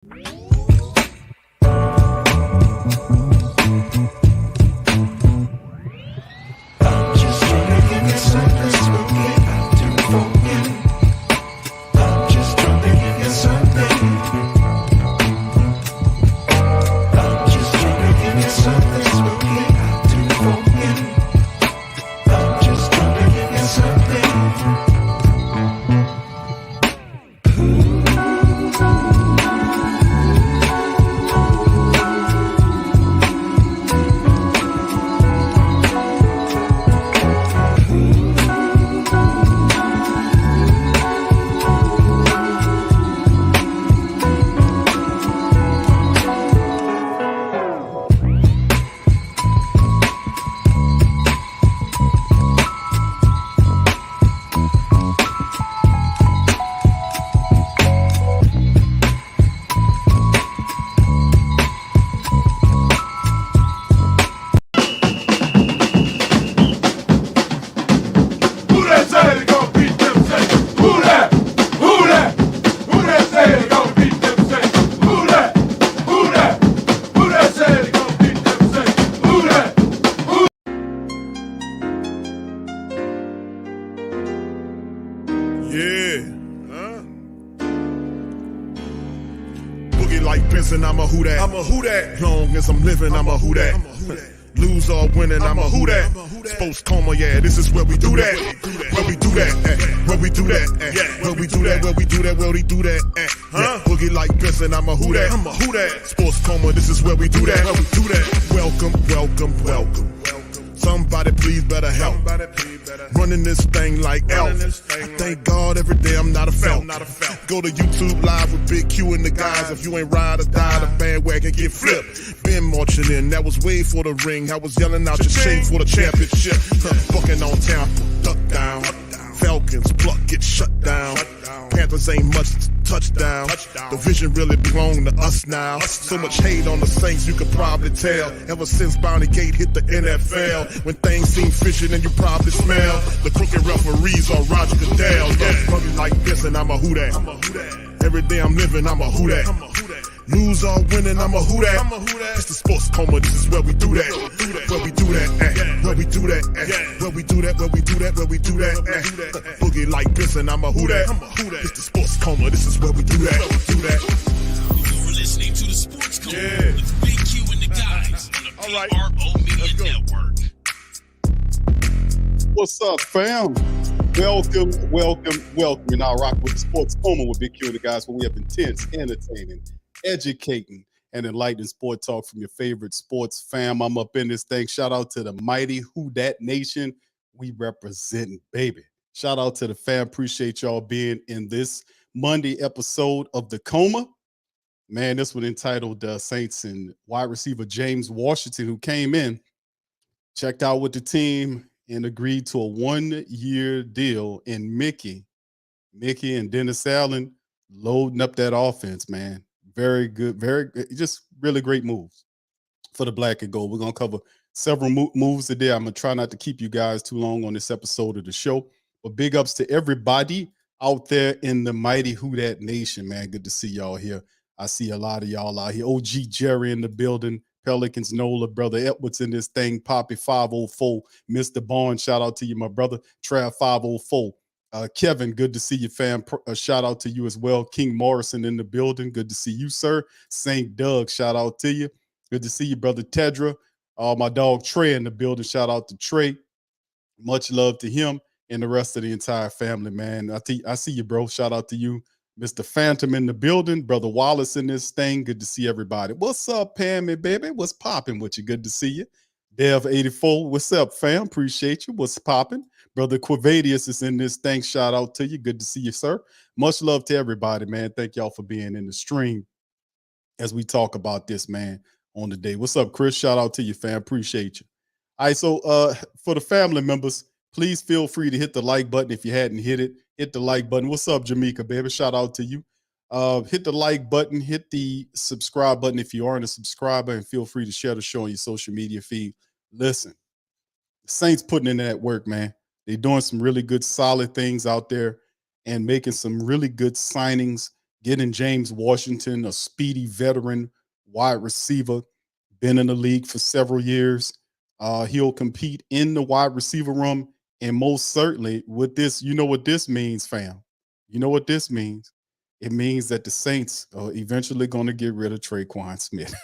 Just trying to give you something spooky to forget. I'm just trying to give you something. I'm just trying to give you something spooky to forget. I'm just trying to give you something. I'm a who that. I'm a who that. Long as I'm living, I'm a who that. Lose or winning, I'm a who that. Sports coma, yeah, this is where we do that. Where we do that, where we do that, where we do that, where we do that, where we do that. Boogie like Benson, I'm a who that. I'm a who that. Sports coma, this is where we do that. Where we do that. Welcome, welcome, welcome. Somebody please better help. Running this thing like Elf. I thank God every day I'm not a felt. Go to YouTube live with Big Q and the guys. If you ain't ride or die, the bandwagon get flipped. Been marching in, that was way for the ring. I was yelling out your shame for the championship. Bucking on Tampa, duck down. Falcons, pluck, get shut down. Panthers ain't much touchdown. The vision really belong to us now. So much hate on the Saints, you could probably tell. Ever since Bounty Gate hit the NFL, when things seem fishy, then you probably smell the crooked referees on Roger Goodell. Yeah, fucking like this, and I'm a who that. Every day I'm living, I'm a who that. Lose or winning, I'm a who that. It's the sports coma, this is where we do that. Where we do that, where we do that, where we do that, where we do that, where we do that. Boogie like this, and I'm a who that. It's the sports coma, this is where we do that. You're listening to the Sports Coma with Big Q and the guys on the PRO Media Network. What's up, fam? Welcome. And I rock with the Sports Coma with Big Q and the guys, where we have intense, entertaining, educating, and enlightening sport talk from your favorite sports fam. I'm up in this thing. Shout out to the mighty Who Dat Nation. We representing, baby. Shout out to the fam. Appreciate y'all being in this Monday episode of The Coma. Man, this one entitled Saints and wide receiver James Washington, who came in, checked out with the team, and agreed to a 1-year deal. And Mickey and Dennis Allen loading up that offense, man. Very good, just really great moves for the black and gold. We're going to cover several moves today. I'm going to try not to keep you guys too long on this episode of the show. But big ups to everybody out there in the mighty Who Dat Nation, man. Good to see y'all here. I see a lot of y'all out here. OG Jerry in the building. Pelicans, Nola, brother Edwards in this thing. Poppy 504. Mr. Barnes, shout out to you, my brother. Trav 504. Kevin, good to see you, fam. Shout out to you as well. King Morrison in the building. Good to see you, sir. St. Doug, shout out to you. Good to see you, brother Tedra. My dog Trey in the building. Shout out to Trey. Much love to him and the rest of the entire family, man. I see you, bro. Shout out to you. Mr. Phantom in the building. Brother Wallace in this thing. Good to see everybody. What's up, Pammy, baby? What's popping with you? Good to see you. Dev84, what's up, fam? Appreciate you. What's popping? Brother Quavadius is in this thing. Shout out to you. Good to see you, sir. Much love to everybody, man. Thank y'all for being in the stream as we talk about this, man, on the day. What's up, Chris? Shout out to you, fam. Appreciate you. All right, so for the family members, please feel free to hit the like button if you hadn't hit it. Hit the like button. What's up, Jamaica, baby? Shout out to you. Hit the like button. Hit the subscribe button if you aren't a subscriber, and feel free to share the show on your social media feed. Listen, the Saints putting in that work, man. They're doing some really good, solid things out there and making some really good signings getting James Washington, a speedy veteran wide receiver, been in the league for several years. He'll compete in the wide receiver room. And most certainly with this, you know what this means, fam. You know what this means? It means that the Saints are eventually going to get rid of Traquan Smith.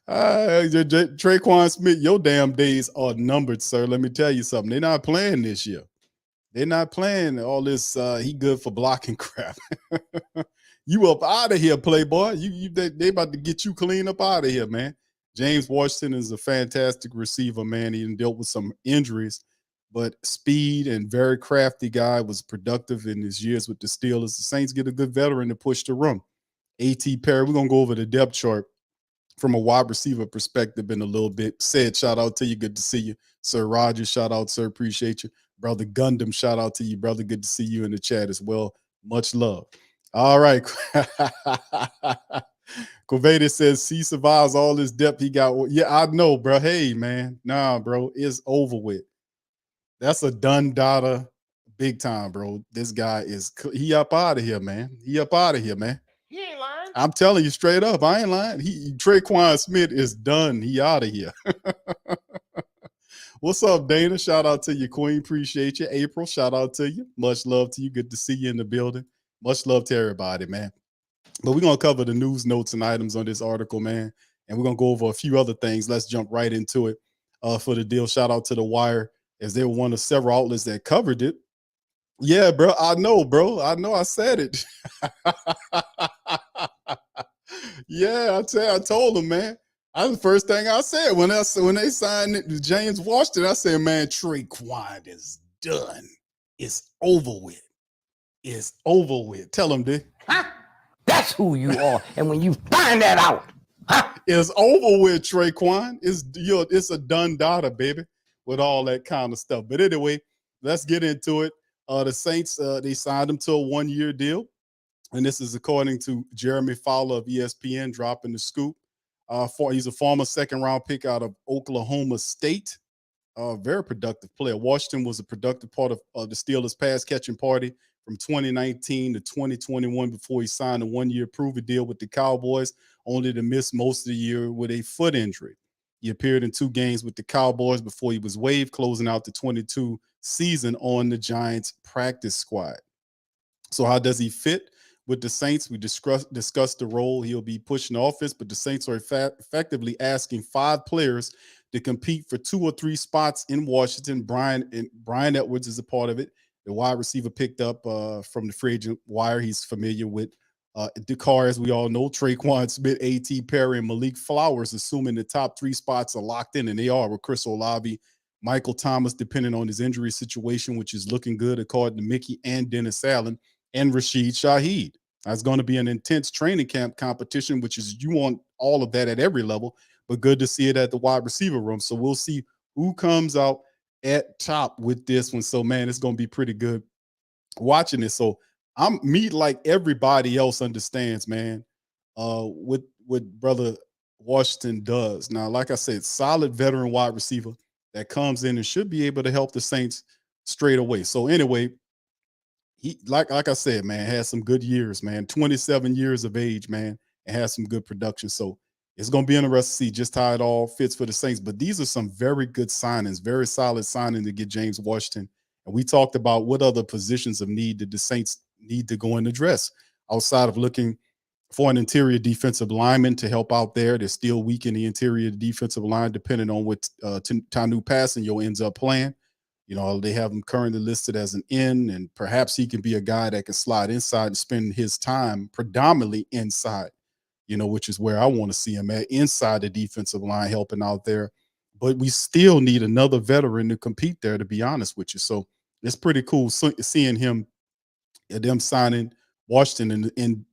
Traquan Smith, your damn days are numbered, sir. Let me tell you something. They're not playing this year. They're not playing all this. He good for blocking crap. You up out of here, playboy. They about to get you clean up out of here, man. James Washington is a fantastic receiver, man. He dealt with some injuries, but speed and very crafty guy, was productive in his years with the Steelers. The Saints get a good veteran to push the room. A.T. Perry, we're gonna go over the depth chart from a wide receiver perspective in a little bit. Said, shout out to you. Good to see you. Sir Roger, shout out, sir. Appreciate you. Brother Gundam, shout out to you, brother. Good to see you in the chat as well. Much love. All right. Covada says he survives all this depth he got. Yeah, I know, bro. Hey, man. Nah, bro. It's over with. That's a done data big time, bro. This guy he up out of here, man. He up out of here, man. He ain't lying. I'm telling you straight up. I ain't lying. Traquan Smith is done. He out of here. What's up, Dana? Shout out to you, Queen. Appreciate you. April, shout out to you. Much love to you. Good to see you in the building. Much love to everybody, man. But we're going to cover the news notes and items on this article, man. And we're going to go over a few other things. Let's jump right into it for the deal. Shout out to The Wire, as they were one of several outlets that covered it. Yeah, bro. I know, bro. I know I said it. Yeah, I told them, man. That's the first thing I said when they signed it, James Washington. I said, man, Traquan is done. It's over with. It's over with. Tell them, dude. Huh? That's who you are. And when you find that out, huh? It's over with, Traquan. It's a done data, baby, with all that kind of stuff. But anyway, let's get into it. The Saints, they signed him to a 1-year deal. And this is according to Jeremy Fowler of ESPN, dropping the scoop. He's a former second-round pick out of Oklahoma State. Very productive player. Washington was a productive part of the Steelers' pass-catching party from 2019 to 2021 before he signed a 1-year prove-it deal with the Cowboys, only to miss most of the year with a foot injury. He appeared in 2 games with the Cowboys before he was waived, closing out the 22 season on the Giants practice squad. So how does he fit with the Saints? We discussed the role he'll be pushing the offense, but the Saints are effectively asking 5 players to compete for 2 or 3 spots in Washington. Brian Edwards is a part of it. The wide receiver picked up from the free agent wire. He's familiar with Dakar, as we all know. Traquan Smith, A.T. Perry, and Malik Flowers, assuming the top 3 spots are locked in, and they are, with Chris Olave, Michael Thomas, depending on his injury situation, which is looking good according to Mickey and Dennis Allen, and Rashid Shaheed. That's going to be an intense training camp competition, which is, you want all of that at every level, but good to see it at the wide receiver room. So we'll see who comes out at top with this one. So, man, it's going to be pretty good watching this. So like everybody else understands, man, what brother Washington does. Now, like I said, solid veteran wide receiver that comes in and should be able to help the Saints straight away. So anyway, he, like I said, man, has some good years, man. 27 years of age, man, and has some good production. So it's going to be interesting to see just how it all fits for the Saints. But these are some very good signings, very solid signing to get James Washington. And we talked about what other positions of need did the Saints need to go and address outside of looking for an interior defensive lineman to help out there. They're still weak in the interior defensive line, depending on what Tanu Passanio ends up playing. You know, they have him currently listed as an end, and perhaps he can be a guy that can slide inside and spend his time predominantly inside, you know, which is where I want to see him at, inside the defensive line, helping out there. But we still need another veteran to compete there, to be honest with you. So it's pretty cool seeing him, them signing Washington, and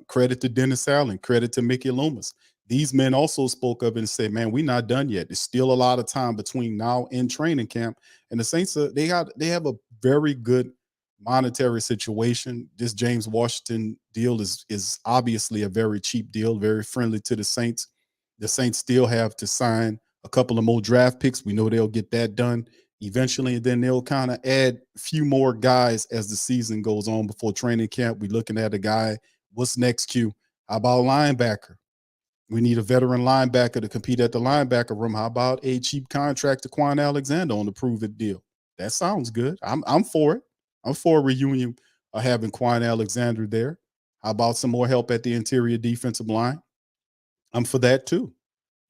credit to Dennis Allen, credit to Mickey Loomis. These men also spoke up and said, man, we're not done yet. There's still a lot of time between now and training camp. And the Saints, they have a very good monetary situation. This James Washington deal is obviously a very cheap deal, very friendly to the Saints. The Saints still have to sign a couple of more draft picks. We know they'll get that done eventually, and then they'll kind of add a few more guys as the season goes on before training camp. We're looking at a guy. What's next, Q? How about linebacker? We need a veteran linebacker to compete at the linebacker room. How about a cheap contract to Quan Alexander on the prove it deal? That sounds good. I'm for it. I'm for a reunion of having Quan Alexander there. How about some more help at the interior defensive line? I'm for that too.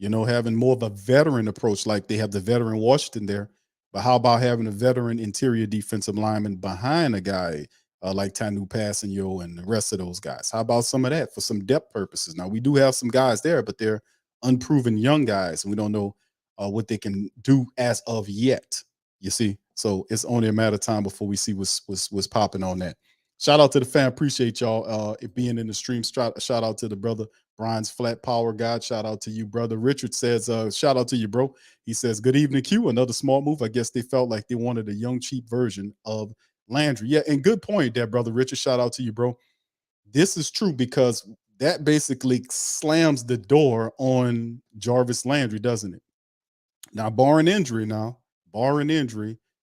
Having more of a veteran approach, like they have the veteran Washington there. But how about having a veteran interior defensive lineman behind a guy like Tanu Passanio and the rest of those guys? How about some of that for some depth purposes? Now, we do have some guys there, but they're unproven young guys, and we don't know what they can do as of yet. You see, so it's only a matter of time before we see what's popping on that. Shout out to the fan. Appreciate y'all it being in the stream. Shout out to the brother Brian's Flat Power God. Shout out to you, brother. Richard says, shout out to you, bro. He says, good evening, Q. Another smart move. I guess they felt like they wanted a young, cheap version of Landry. Yeah, and good point there, brother Richard. Shout out to you, bro. This is true because that basically slams the door on Jarvis Landry, doesn't it? Now, barring injury,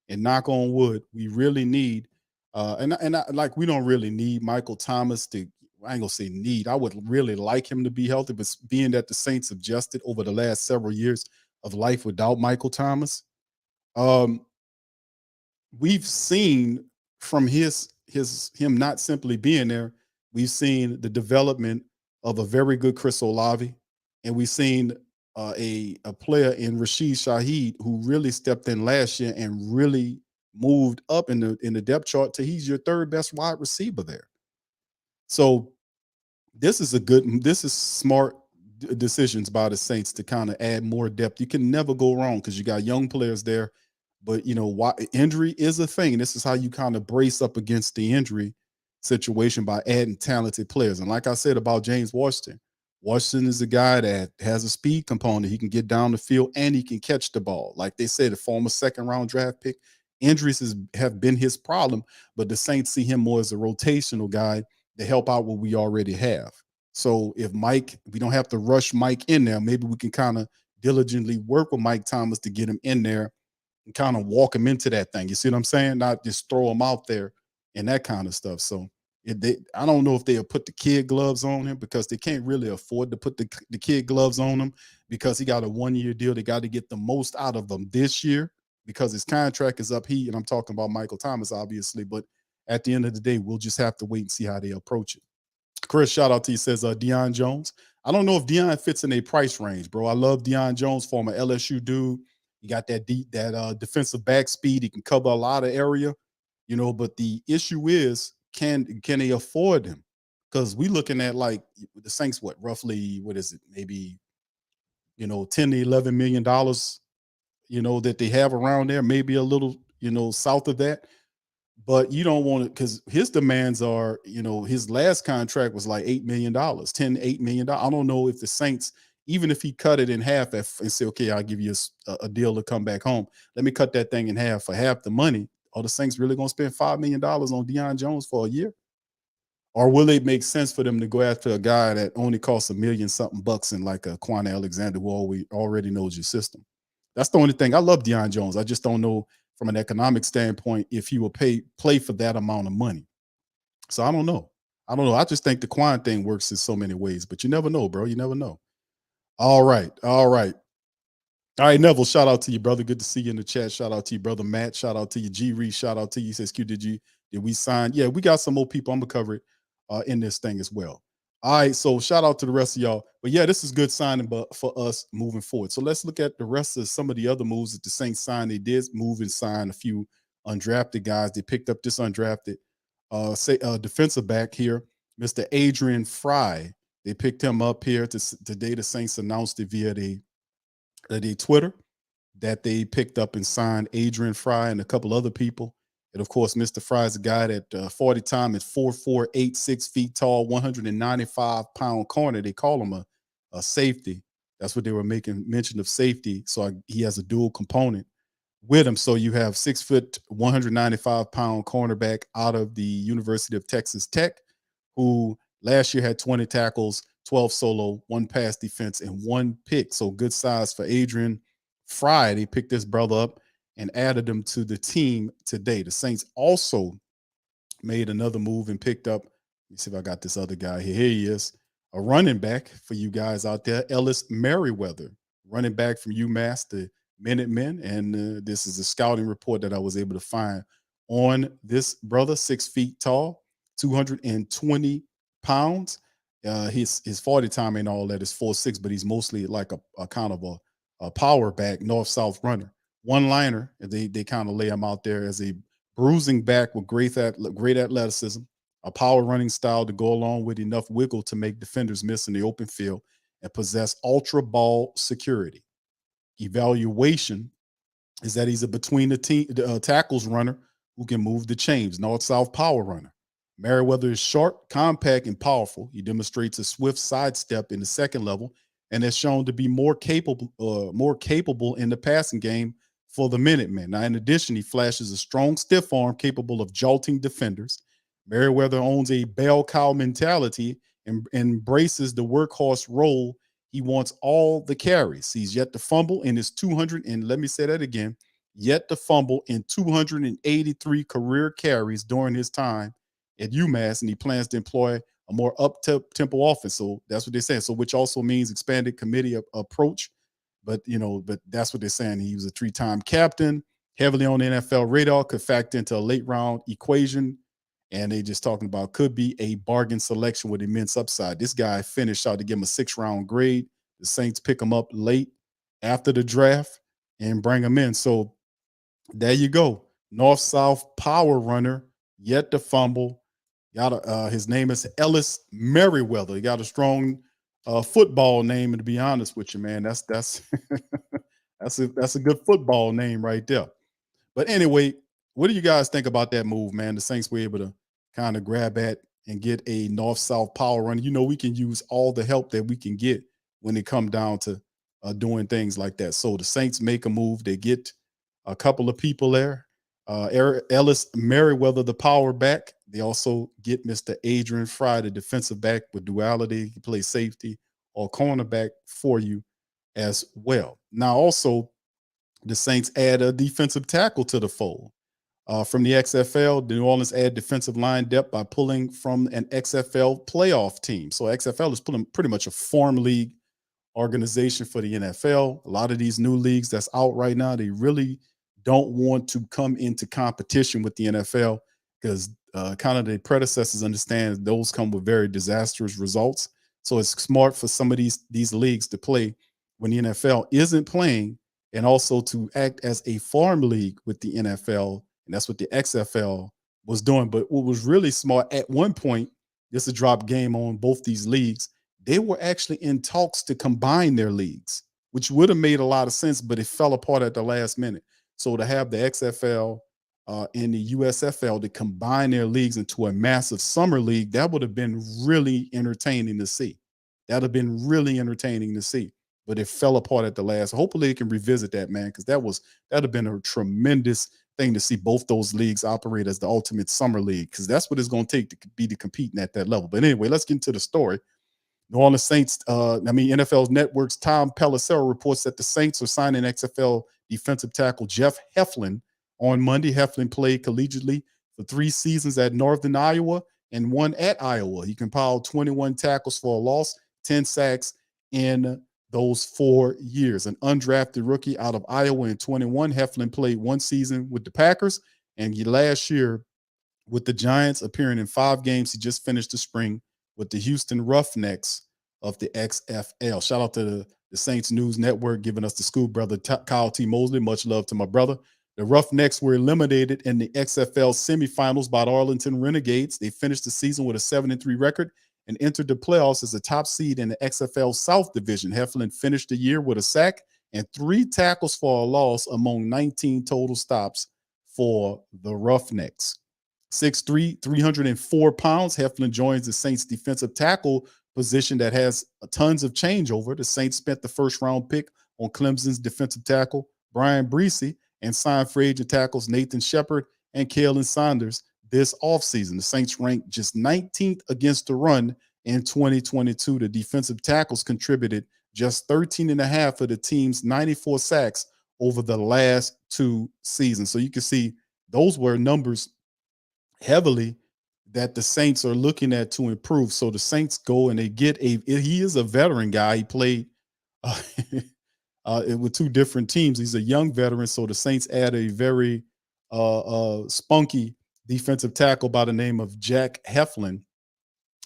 and knock on wood, we really need, like we don't really need Michael Thomas to. I ain't gonna say need. I would really like him to be healthy, but being that the Saints adjusted over the last several years of life without Michael Thomas, um, we've seen from him not simply being there, we've seen the development of a very good Chris Olave, and we've seen a player in Rashid Shaheed who really stepped in last year and really moved up in the depth chart to he's your third best wide receiver there. So this is smart decisions by the Saints to kind of add more depth. You can never go wrong because you got young players there, but why injury is a thing. This is how you kind of brace up against the injury situation by adding talented players. And like I said about James Washington, Washington is a guy that has a speed component. He can get down the field and he can catch the ball. Like they said, a former second-round draft pick. Injuries have been his problem, but the Saints see him more as a rotational guy to help out what we already have. So if we don't have to rush Mike in there, maybe we can kind of diligently work with Mike Thomas to get him in there and kind of walk him into that thing. You see what I'm saying? Not just throw him out there and that kind of stuff. So I don't know if they'll put the kid gloves on him because they can't really afford to put the kid gloves on him because he got a 1-year deal. They got to get the most out of him this year because his contract is up. And I'm talking about Michael Thomas, obviously, but at the end of the day, we'll just have to wait and see how they approach it. Chris, shout out to you, says Deion Jones. I don't know if Deion fits in a price range, bro. I love Deion Jones, former LSU dude. He got that defensive back speed. He can cover a lot of area, but the issue is, can they afford him? Because we looking at like the Saints, roughly, what is it? Maybe, 10 to $11 million, that they have around there, maybe a little, south of that. But you don't want it because his demands are, his last contract was like $8 million, $8 million. I don't know if the Saints, even if he cut it in half and say, okay, I'll give you a deal to come back home. Let me cut that thing in half for half the money. Are the Saints really going to spend $5 million on Deion Jones for a year? Or will it make sense for them to go after a guy that only costs $1 million something bucks and like a Quan Alexander who already knows your system? That's the only thing. I love Deion Jones. I just don't know from an economic standpoint if he will play for that amount of money. So I don't know. I just think the Quan thing works in so many ways, but you never know, bro. You never know. All right. Neville, shout out to you, brother. Good to see you in the chat. Shout out to you, brother Matt. Shout out to you, G Reese. Shout out to you. He says, Q, did we sign? Yeah, we got some more people. I'm gonna cover it in this thing as well. All right, so shout out to the rest of y'all. But yeah, this is good signing for us moving forward. So let's look at the rest of some of the other moves that the Saints signed. They did move and sign a few undrafted guys. They picked up this undrafted defensive back here, Mr. Adrian Fry. They picked him up here today. The Saints announced it via the Twitter that they picked up and signed Adrian Fry and a couple other people. And of course, Mr. Fry is a guy that 40 time is 4'4", 6 feet tall, 195-pound corner. They call him a safety. That's what they were making mention of, safety. So he has a dual component with him. So you have 6 foot, 195-pound cornerback out of the University of Texas Tech, who last year had 20 tackles, 12 solo, 1 pass defense, and 1 pick. So good size for Adrian Fry. They picked this brother up. and added him to the team today. The Saints also made another move and picked up. Let me see if I got this other guy here. Here he is, a running back for you guys out there, Ellis Merriweather, running back from UMass, the Minutemen. And this is a scouting report that I was able to find on this brother, 6 feet tall, 220 pounds. His 40 time ain't all that is 4.6, but he's mostly like a kind of a power back, north south runner, one liner. And they kind of lay him out there as a bruising back with great athleticism, a power running style to go along with enough wiggle to make defenders miss in the open field, and possess ultra ball security. Evaluation is that he's a between the tackles runner who can move the chains, north-south power runner. Merriweather is short, compact, and powerful. He demonstrates a swift sidestep in the second level and has shown to be more capable in the passing game for the Minutemen. Now, in addition, he flashes a strong stiff arm capable of jolting defenders. Merriweather owns a bell cow mentality and embraces the workhorse role. He wants all the carries. He's yet to fumble in his 200, and let me say that again, yet to fumble in 283 career carries during his time at UMass, and he plans to employ a more up-tempo offense. So that's what they're saying. So which also means expanded committee approach. But that's what they're saying. He was a 3-time captain, heavily on the NFL radar, could factor into a late round equation. And they just talking about could be a bargain selection with immense upside. This guy finished out to give him a 6th-round grade. The Saints pick him up late after the draft and bring him in. So there you go. North-South power runner, yet to fumble. His name is Ellis Merriweather. He got a strong football name, and to be honest with you, man, that's that's a good football name right there. But anyway, what do you guys think about that move, man? The Saints were able to kind of grab at and get a north-south power runner. We can use all the help that we can get when it come down to doing things like that. So the Saints make a move. They get a couple of people there. Ellis Merriweather, the power back. They also get Mr. Adrian Fry, the defensive back with duality. He plays safety or cornerback for you as well. Now, also, the Saints add a defensive tackle to the fold. From the XFL, the New Orleans add defensive line depth by pulling from an XFL playoff team. So XFL is pretty much a farm league organization for the NFL. A lot of these new leagues that's out right now, they really don't want to come into competition with the NFL because kind of the predecessors understand those come with very disastrous results. So it's smart for some of these leagues to play when the NFL isn't playing, and also to act as a farm league with the NFL. And that's what the XFL was doing. But what was really smart at one point, just to drop game on both these leagues, they were actually in talks to combine their leagues, which would have made a lot of sense, but it fell apart at the last minute. So to have the XFL and the USFL to combine their leagues into a massive summer league, that would have been really entertaining to see. That would have been really entertaining to see. But it fell apart at the last. Hopefully they can revisit that, man, because that'd have been a tremendous thing to see both those leagues operate as the ultimate summer league, because that's what it's going to take to be to competing at that level. But anyway, let's get into the story. New Orleans Saints, NFL Network's Tom Pelissero reports that the Saints are signing XFL defensive tackle Jeff Heflin on Monday. Heflin played collegiately for 3 seasons at Northern Iowa and 1 at Iowa. He compiled 21 tackles for a loss, 10 sacks in those 4 years. An undrafted rookie out of Iowa in 21, Heflin played 1 season with the Packers, and last year with the Giants, appearing in 5 games. He just finished the spring with the Houston Roughnecks of the XFL. Shout out to the Saints News Network giving us the scoop, brother Kyle T. Mosley. Much love to my brother. The Roughnecks were eliminated in the XFL semifinals by the Arlington Renegades. They finished the season with a 7-3 record and entered the playoffs as a top seed in the XFL South Division. Heflin finished the year with a sack and 3 tackles for a loss among 19 total stops for the Roughnecks. 6'3", 304 pounds, Heflin joins the Saints defensive tackle position that has tons of changeover. The Saints spent the 1st-round pick on Clemson's defensive tackle, Brian Breesy, and signed free agent tackles Nathan Shepard and Kalen Saunders this offseason. The Saints ranked just 19th against the run in 2022. The defensive tackles contributed just 13.5 of the team's 94 sacks over the last 2 seasons. So you can see those were numbers heavily that the Saints are looking at to improve. So the Saints go and they get he is a veteran guy. He played uh, with 2 different teams. He's a young veteran. So the Saints add a very spunky defensive tackle by the name of Jack Heflin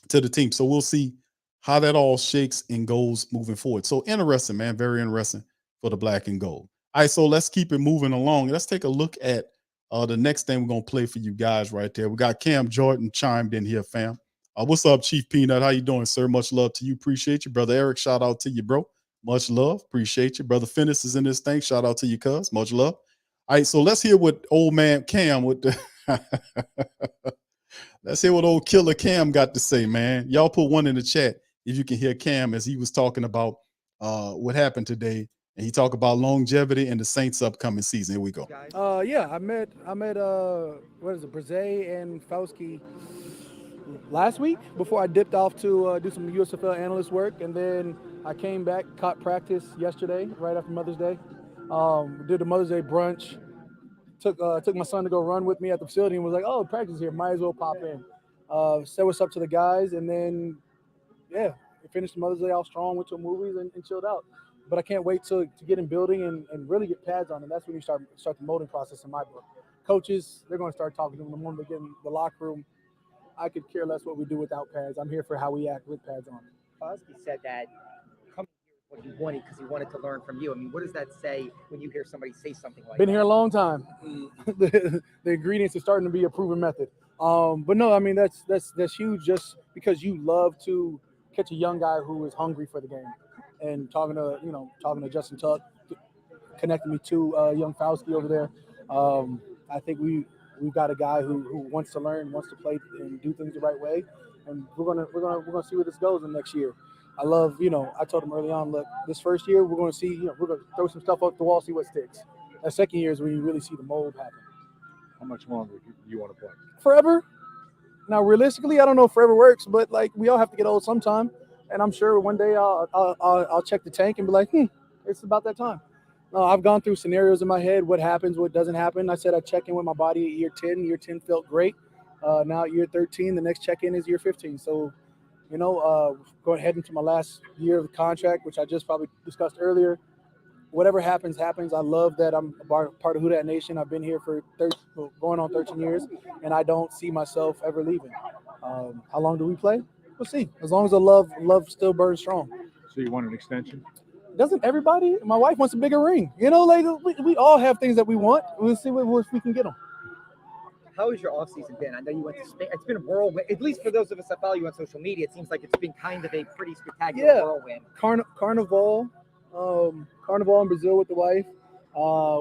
to the team. So we'll see how that all shakes and goes moving forward. So interesting, man. Very interesting for the black and gold. All right, so let's keep it moving along. Let's take a look at the next thing we're gonna play for you guys right there. We got Cam Jordan chimed in here, fam. What's up, Chief Peanut? How you doing, sir? Much love to you. Appreciate you, brother Eric. Shout out to you, bro. Much love. Appreciate you, brother. Finnis is in this thing. Shout out to you, cuz. Much love. All right, so let's hear what old man Cam with the let's hear what old killer Cam got to say, man. Y'all put one in the chat if you can hear Cam as he was talking about what happened today, and he talked about longevity and the Saints' upcoming season. Here we go. Yeah, I met what is it, Brzee and Fauski last week before I dipped off to do some USFL analyst work, and then I came back, caught practice yesterday right after Mother's Day. Did a Mother's Day brunch. Took my son to go run with me at the facility and was like, "Oh, practice is here, might as well pop in." Said what's up to the guys, and then yeah, we finished Mother's Day off strong, went to movies and chilled out. But I can't wait to get in building and really get pads on, and that's when you start the molding process in my book. Coaches, they're going to start talking to them the moment they get in the locker room. I could care less what we do without pads. I'm here for how we act with pads on. Crosby said that coming here is what he wanted because he wanted to learn from you. I mean, what does that say when you hear somebody say something like Been that? here a long time. The ingredients are starting to be a proven method. But no, I mean that's huge just because you love to catch a young guy who is hungry for the game. And talking to Justin Tuck, connecting me to young Fauski over there. I think we've got a guy who wants to learn, wants to play and do things the right way, and we're gonna see where this goes in the next year. I love, I told him early on, look, this first year we're gonna see, we're gonna throw some stuff up the wall, see what sticks. That second year is when you really see the mold happen. How much longer do you want to play? Forever. Now, realistically, I don't know if forever works, but like we all have to get old sometime, and I'm sure one day I'll check the tank and be like, it's about that time. I've gone through scenarios in my head, what happens, what doesn't happen. I said I check in with my body at year 10. Year 10 felt great. Now at year 13, the next check-in is year 15. So, going ahead into my last year of the contract, which I just probably discussed earlier. Whatever happens, happens. I love that I'm a part of Who Dat Nation. I've been here for going on 13 years, and I don't see myself ever leaving. How long do we play? We'll see. As long as the love still burns strong. So you want an extension? Doesn't everybody? My wife wants a bigger ring. Like we all have things that we want. We'll see if we can get them. How has your offseason been? I know you went to Spain. It's been a whirlwind. At least for those of us that follow you on social media, it seems like it's been kind of a pretty spectacular whirlwind. Carnival in Brazil with the wife,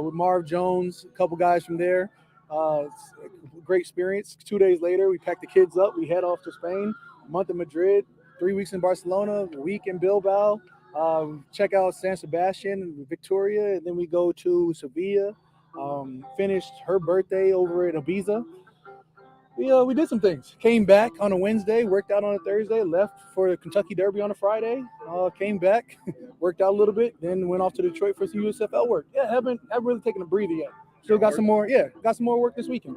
with Marv Jones, a couple guys from there. It's a great experience. 2 days later, we pack the kids up. We head off to Spain, a month in Madrid, 3 weeks in Barcelona, a week in Bilbao. Check out San Sebastian and Victoria, and then we go to Sevilla. Finished her birthday over at Ibiza. We did some things. Came back on a Wednesday, worked out on a Thursday, left for the Kentucky Derby on a Friday. Came back, worked out a little bit, then went off to Detroit for some USFL work. Yeah, haven't really taken a breather yet. Still got some more. Yeah, got some more work this weekend.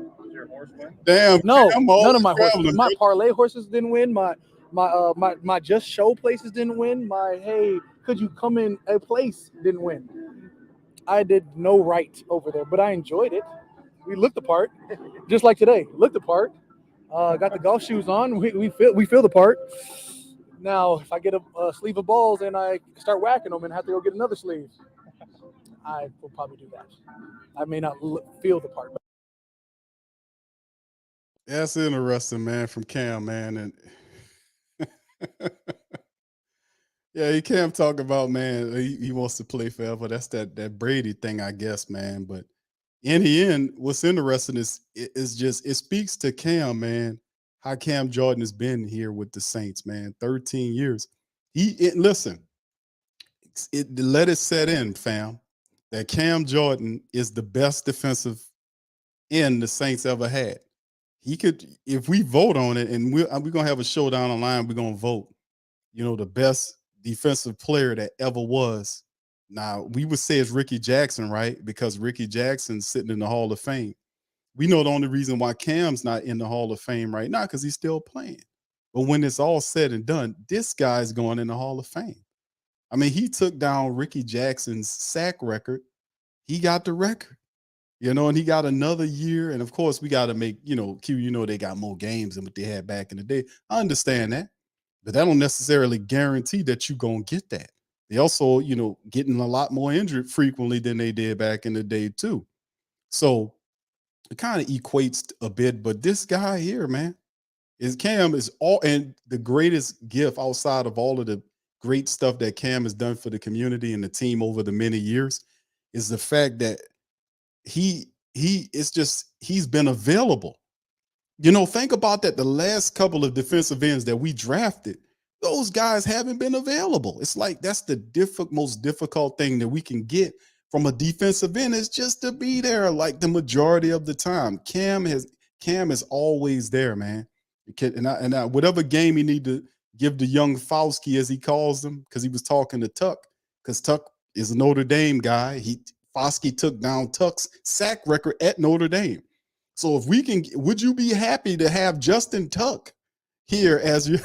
Damn, No, I'm none of my horses. traveling, My bro. parlay horses didn't win. My just show places didn't win. My hey, could you come in a place didn't win. I did no right over there, but I enjoyed it. We looked the part, just like today. Looked the part. Got the golf shoes on. We feel the part. Now, if I get a sleeve of balls and I start whacking them and have to go get another sleeve, I will probably do that. I may not feel the part. That's interesting, man, from Cam, man. And yeah, he can't talk about, man, he wants to play forever. That's that Brady thing, I guess, man. But in the end, what's interesting is just it speaks to Cam, man, how Cam Jordan has been here with the Saints, man. 13 years. Listen, let it set in, fam, that Cam Jordan is the best defensive end the Saints ever had. He could, if we vote on it, and we're gonna have a showdown online, we're gonna vote, the best defensive player that ever was Now, we would say it's Ricky Jackson, right? Because Ricky Jackson's sitting in the Hall of Fame. We know the only reason why Cam's not in the Hall of Fame right now because he's still playing. But when it's all said and done, this guy's going in the Hall of Fame. I mean, he took down Ricky Jackson's sack record. He got the record, and he got another year. And of course, we got to make, Q, they got more games than what they had back in the day. I understand that, but that don't necessarily guarantee that you're going to get that. They also, getting a lot more injured frequently than they did back in the day, too. So it kind of equates a bit, but this guy here, man, Cam is all, and the greatest gift outside of all of the great stuff that Cam has done for the community and the team over the many years is the fact that he's been available. Think about that. The last couple of defensive ends that we drafted, those guys haven't been available. It's like that's the most difficult thing that we can get from a defensive end is just to be there like the majority of the time. Cam is always there, man. And whatever game he need to give the young Fauski, as he calls them, because he was talking to Tuck, because Tuck is a Notre Dame guy. Fauski took down Tuck's sack record at Notre Dame. So if we can, would you be happy to have Justin Tuck here as you?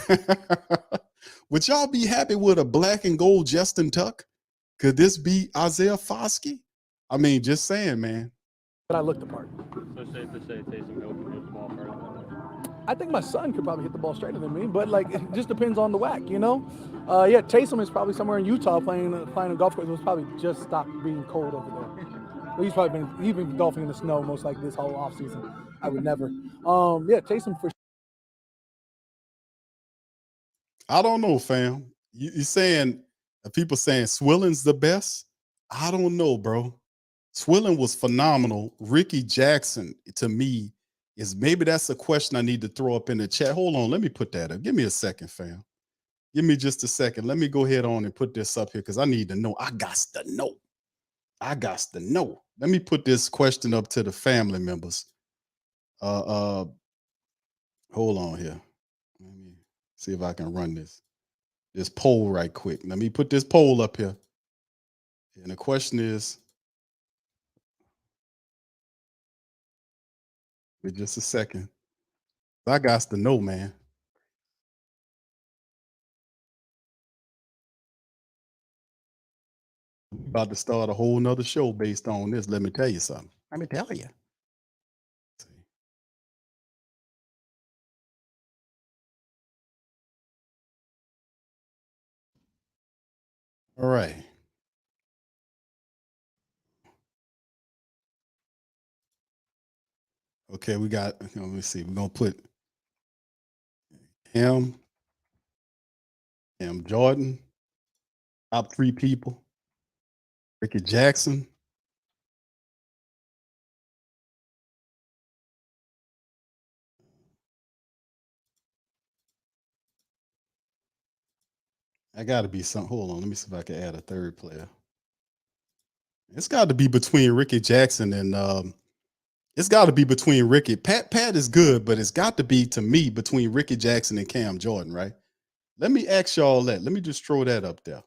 Would y'all be happy with a black and gold Justin Tuck? Could this be Isaiah Fauski? I mean, just saying, man. But I looked the part. So safe to say Taysom Hill can hit the ball further than that. I think my son could probably hit the ball straighter than me, but like it just depends on the whack, Yeah, Taysom is probably somewhere in Utah playing a golf course. It was probably just stopped being cold over there. He's been golfing in the snow most likely this whole off season. I would never. Yeah, Taysom for. I don't know, fam. You saying people saying Swilling's the best? I don't know, bro. Swilling was phenomenal. Ricky Jackson, to me, is maybe that's a question I need to throw up in the chat. Hold on, let me put that up. Give me a second, fam. Give me just a second. Let me go ahead on and put this up here because I need to know. I got to know. Let me put this question up to the family members. Hold on here. Let me see if I can run this poll right quick. Let me put this poll up here. And the question is, wait just a second. I got to know, man. About to start a whole nother show based on this. Let me tell you something. Let me tell you. All right. Okay, we got, let me see. We're going to put Cam Jordan, top 3 people. Ricky Jackson. I got to be some. Hold on. Let me see if I can add a third player. It's got to be between Ricky Jackson and it's got to be between Ricky. Pat is good, but it's got to be, to me, between Ricky Jackson and Cam Jordan, right? Let me ask y'all that. Let me just throw that up there.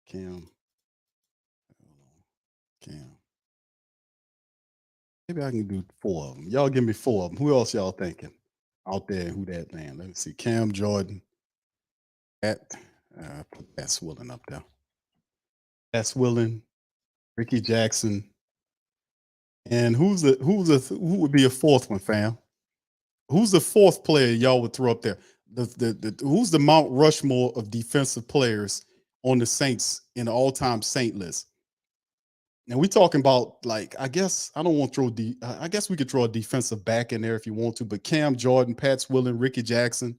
Cam. Maybe I can do 4 of them. Y'all give me 4 of them. Who else y'all thinking out there? Who that man? Let me see. Cam Jordan. Put Pat Swilling up there. Pat Swilling, Ricky Jackson, and who would be a 4th one, fam? Who's the 4th player y'all would throw up there? Who's the Mount Rushmore of defensive players on the Saints in the all-time Saint list? Now we talking about, like, I guess I don't want to throw I guess we could throw a defensive back in there if you want to, but Cam Jordan, Pat Swilling, Ricky Jackson,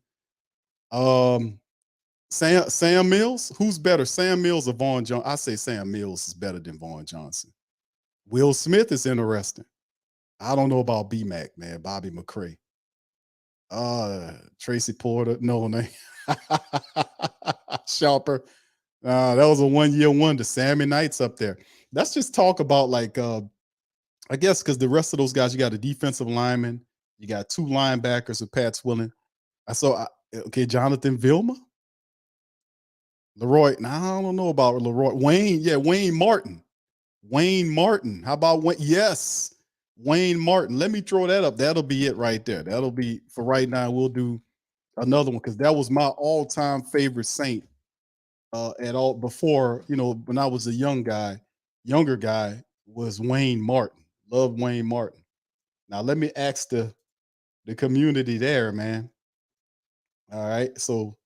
Sam Mills. Who's better, Sam Mills or Vaughn Johnson? I say Sam Mills is better than Vaughn Johnson. Will Smith is interesting. I don't know about B-Mac, man. Bobby McCray. Tracy Porter. No. Sharper. That was a 1-year wonder. Sammy Knight's up there. Let's just talk about, like, I guess, because the rest of those guys, you got a defensive lineman, you got 2 linebackers with Pat Swilling. Okay, Jonathan Vilma. Leroy. Now I don't know about Leroy. Wayne, yeah, Wayne Martin. Wayne Martin. How about Wayne? Yes, Wayne Martin. Let me throw that up. That'll be it right there. That'll be for right now. We'll do another one because that was my all-time favorite Saint at all before, when I was a younger guy was Wayne Martin. Love Wayne Martin. Now let me ask the community there, man. All right. So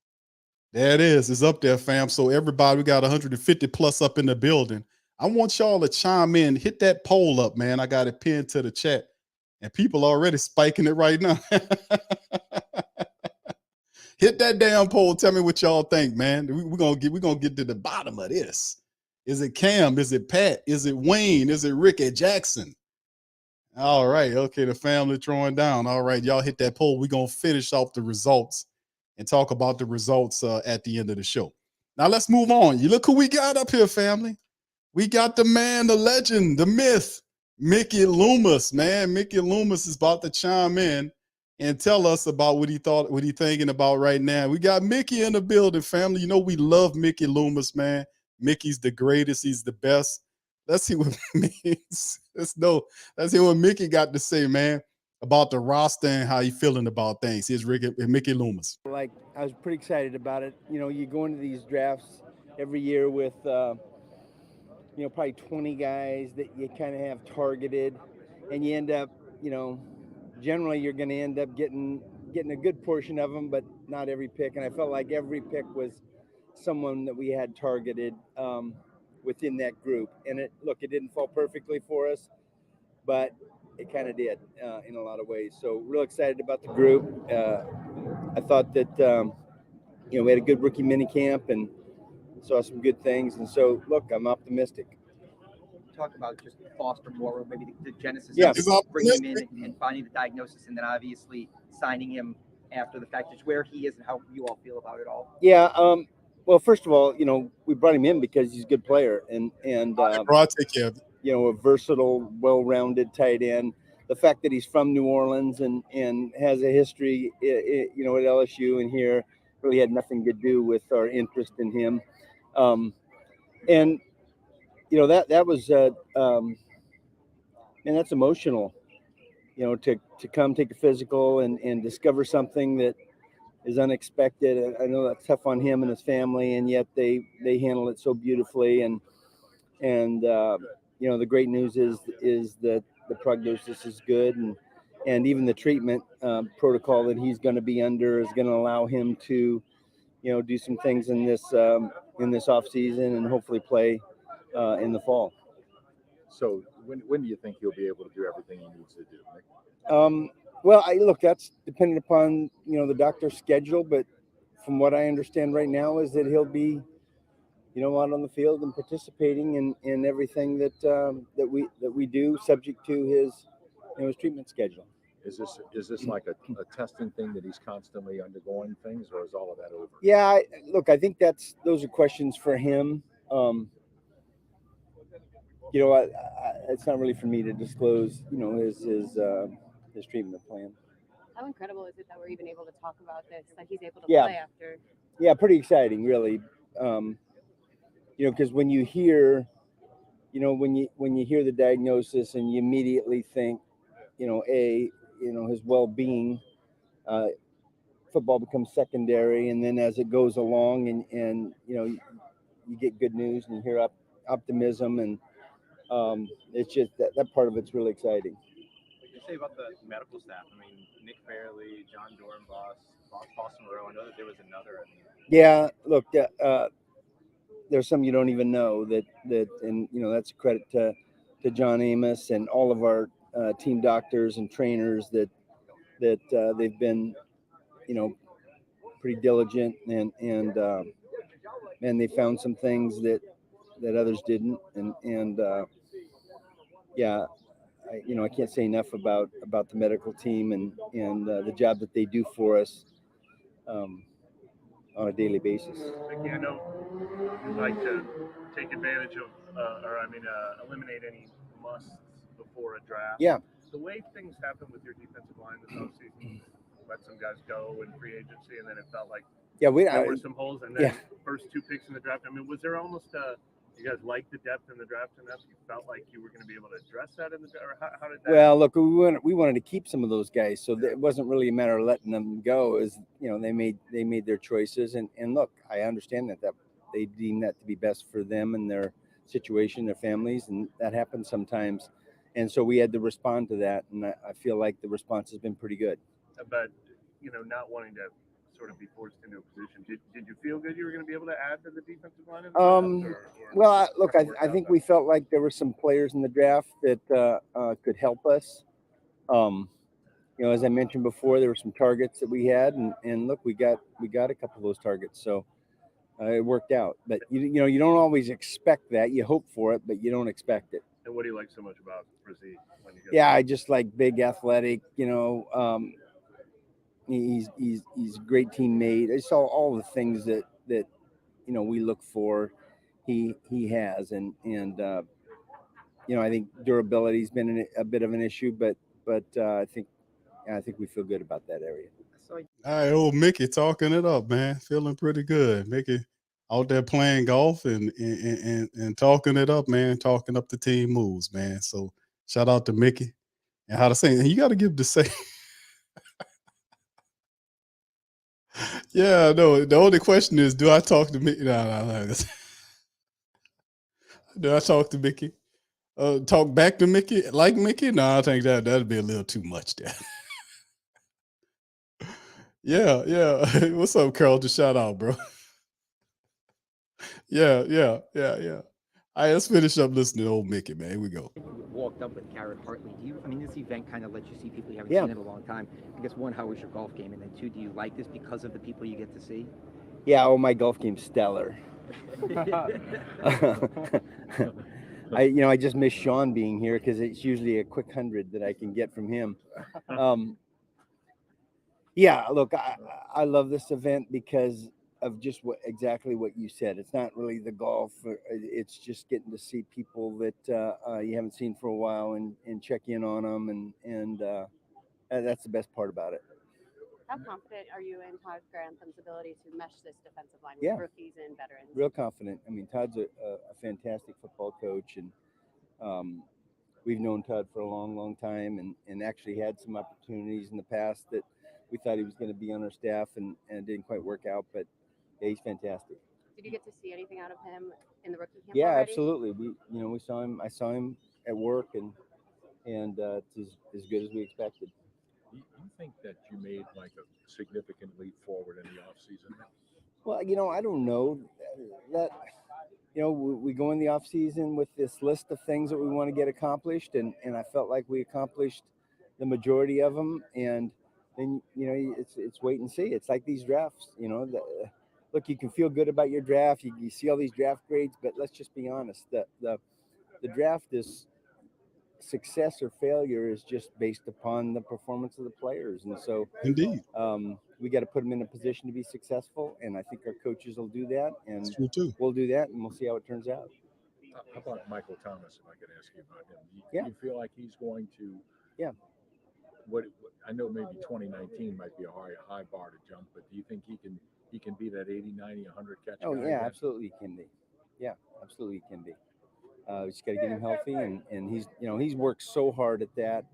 there it is. It's up there, fam. So everybody, we got 150 plus up in the building. I want y'all to chime in, hit that poll up, man. I got it pinned to the chat. And people already spiking it right now. Hit that damn poll. Tell me what y'all think, man. We're gonna get to the bottom of this. Is it Cam? Is it Pat? Is it Wayne? Is it Ricky Jackson? All right. Okay, the family throwing down. All right, y'all hit that poll. We're gonna finish off the results and talk about the results at the end of the show. Now let's move on. You look who we got up here, family. We got the man, the legend, the myth, Mickey Loomis, man. Mickey Loomis is about to chime in and tell us about what he thinking about right now. We got Mickey in the building, family. You know we love Mickey Loomis, man. Mickey's the greatest. He's the best. Let's see what means. Let's hear what Mickey got to say, man, about the roster and how he feeling about things. Here's Mickey Loomis. Like, I was pretty excited about it. You go into these drafts every year with, probably 20 guys that you kind of have targeted, and you end up, generally you're going to end up getting a good portion of them, but not every pick. And I felt like every pick was someone that we had targeted within that group. And it didn't fall perfectly for us, but it kind of did in a lot of ways. So real excited about the group. I thought that, we had a good rookie mini camp and saw some good things. And so, look, I'm optimistic. Talk about just Foster more, maybe the genesis Yeah. of bringing him in and finding the diagnosis, and then obviously signing him after the fact, just where he is and how you all feel about it all. Yeah. Well, first of all, we brought him in because he's a good player and Bro, I'll take care of it. a versatile, well-rounded tight end. The fact that he's from New Orleans and has a history, at LSU and here really had nothing to do with our interest in him. And that was, and that's emotional, to come take a physical and discover something that is unexpected. I know that's tough on him and his family, and yet they handle it so beautifully. And the great news is that the prognosis is good, and even the treatment protocol that he's going to be under is going to allow him to, do some things in this off season and hopefully play in the fall. So when do you think he'll be able to do everything he needs to do, Nick? Well, that's dependent upon the doctor's schedule, but from what I understand right now is that he'll be out on the field and participating in everything that we do, subject to his treatment schedule. Is this like a testing thing that he's constantly undergoing things, or is all of that over? Yeah, I think those are questions for him. It's not really for me to disclose, his treatment plan. How incredible is it that we're even able to talk about this, that he's able to Yeah. play after? Yeah, pretty exciting, really. Because when you hear, when you hear the diagnosis and you immediately think, his well-being, football becomes secondary, and then as it goes along, and you get good news and you hear optimism, and it's just that part of it's really exciting. What do you say about the medical staff? I mean, Nick Fairley, John Dorenbos, Boston Monroe. I know that there was another. Yeah, look, there's some you don't even know that, and that's a credit to John Amos and all of our team doctors and trainers that they've been, pretty diligent and they found some things that others didn't, and yeah, I can't say enough about the medical team and the job that they do for us on a daily basis. Mickey, I know you'd like to take advantage of, eliminate any musts before a draft. Yeah. The way things happen with your defensive line this offseason, let some guys go in free agency, and then it felt like Yeah, there were some holes, and then yeah. first 2 picks in the draft. I mean, was there almost you guys liked the depth in the draft enough? You felt like you were going to be able to address that in the draft? Or how did that? Well, look, we wanted to keep some of those guys, so it wasn't really a matter of letting them go. As you know, they made their choices, and look, I understand that they deem that to be best for them and their situation, their families, and that happens sometimes. And so we had to respond to that, and I feel like the response has been pretty good. But not wanting to sort of be forced into a position. Did you feel good you were going to be able to add to the defensive line in the draft? Well, look, I think we felt like there were some players in the draft that could help us. As I mentioned before, there were some targets that we had, and look, we got a couple of those targets, so it worked out. But you don't always expect that. You hope for it, but you don't expect it. And what do you like so much about Brazil? Yeah, I just like big, athletic. He's a great teammate. I saw all the things that we look for. He has, and I think durability's been a bit of an issue, but I think we feel good about that area. All right, old Mickey talking it up, man. Feeling pretty good. Mickey out there playing golf and talking it up, man. Talking up the team moves, man. So shout out to Mickey. And how to say, you got to give the same. Yeah, no. The only question is, do I talk to Mickey? No. Do I talk to Mickey? Talk back to Mickey like Mickey? No, I think that'd be a little too much there. Yeah. What's up, Carl? Just shout out, bro. Yeah. All right, let's finish up listening to old Mickey, man. Here we go. Walked up with Garrett Hartley. This event kind of lets you see people you haven't Yeah. seen in a long time. I guess one, how was your golf game? And then two, do you like this because of the people you get to see? Yeah, my golf game's stellar. I just miss Sean being here because it's usually a quick 100 that I can get from him. Yeah, look, I love this event because of just exactly what you said. It's not really the golf. It's just getting to see people that you haven't seen for a while and check in on them. And that's the best part about it. How confident are you in Todd Grantham's ability to mesh this defensive line with Yeah. rookies and veterans? Real confident. I mean, Todd's a fantastic football coach, and we've known Todd for a long, long time, and actually had some opportunities in the past that we thought he was going to be on our staff, and it didn't quite work out. But yeah, he's fantastic. Did you get to see anything out of him in the rookie camp? Yeah, already? absolutely. We saw him. I saw him at work, and it's as good as we expected. You think that you made like a significant leap forward in the offseason? Well, I don't know that. We go in the off season with this list of things that we want to get accomplished, and I felt like we accomplished the majority of them. And then it's wait and see. It's like these drafts. Look, you can feel good about your draft. You see all these draft grades, but let's just be honest. The draft is success or failure is just based upon the performance of the players, and so Indeed, we got to put them in a position to be successful, and I think our coaches will do that, and it's true too. we'll do that, and we'll see how it turns out. How about Michael Thomas, if I could ask you about him? Yeah. Do you feel like he's going to? Yeah. What I know, maybe 2019 might be a high bar to jump, but do you think he can be that 80, 90, 100 catch Oh guy yeah, again? absolutely he can be. Yeah, absolutely he can be. Just got to get him healthy, and he's worked so hard at that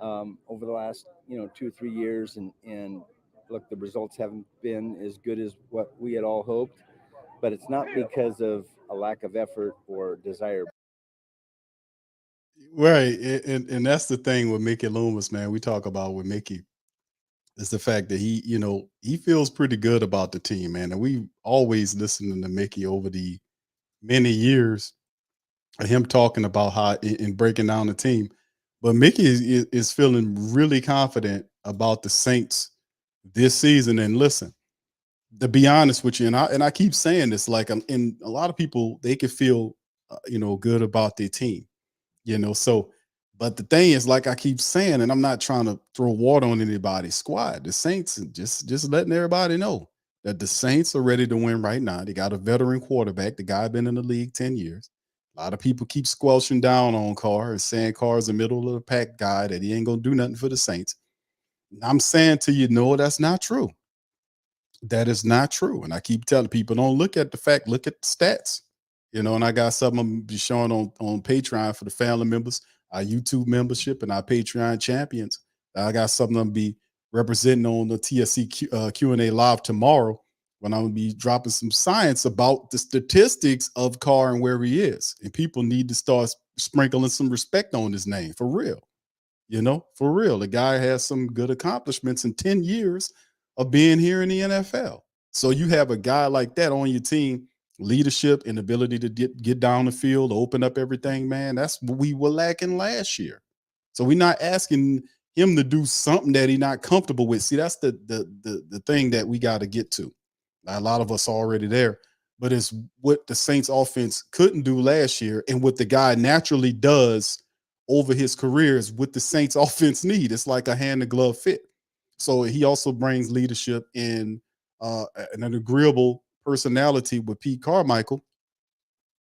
over the last 2 or 3 years, and look, the results haven't been as good as what we had all hoped, but it's not because of a lack of effort or desire. Right, and that's the thing with Mickey Loomis, man. We talk about with Mickey is the fact that he feels pretty good about the team, man. And we always listening to Mickey over the many years of him talking about how and breaking down the team. But Mickey is feeling really confident about the Saints this season. And listen, to be honest with you, and I keep saying this, like, and a lot of people they can feel, good about their team, So, but the thing is, like I keep saying, and I'm not trying to throw water on anybody's squad. The Saints, just letting everybody know that the Saints are ready to win right now. They got a veteran quarterback. The guy been in the league 10 years. A lot of people keep squelching down on Carr and saying Carr's a middle of the pack guy, that he ain't gonna do nothing for the Saints. I'm saying to you, no, that's not true. That is not true. And I keep telling people, don't look at the fact, look at the stats. And I got something I'm gonna be showing on Patreon for the family members, our YouTube membership, and our Patreon champions. I got something I'm gonna be representing on the TSC Q&A live tomorrow when I'm gonna be dropping some science about the statistics of Carr and where he is. And people need to start sprinkling some respect on his name for real. For real. The guy has some good accomplishments in 10 years of being here in the NFL. So you have a guy like that on your team, leadership and ability to get down the field, open up everything, man. That's what we were lacking last year. So we're not asking him to do something that he's not comfortable with. See, that's the thing that we got to get to. A lot of us are already there, but it's what the Saints offense couldn't do last year and what the guy naturally does over his career is what the Saints offense need. It's like a hand to glove fit. So he also brings leadership and an agreeable personality with Pete Carmichael,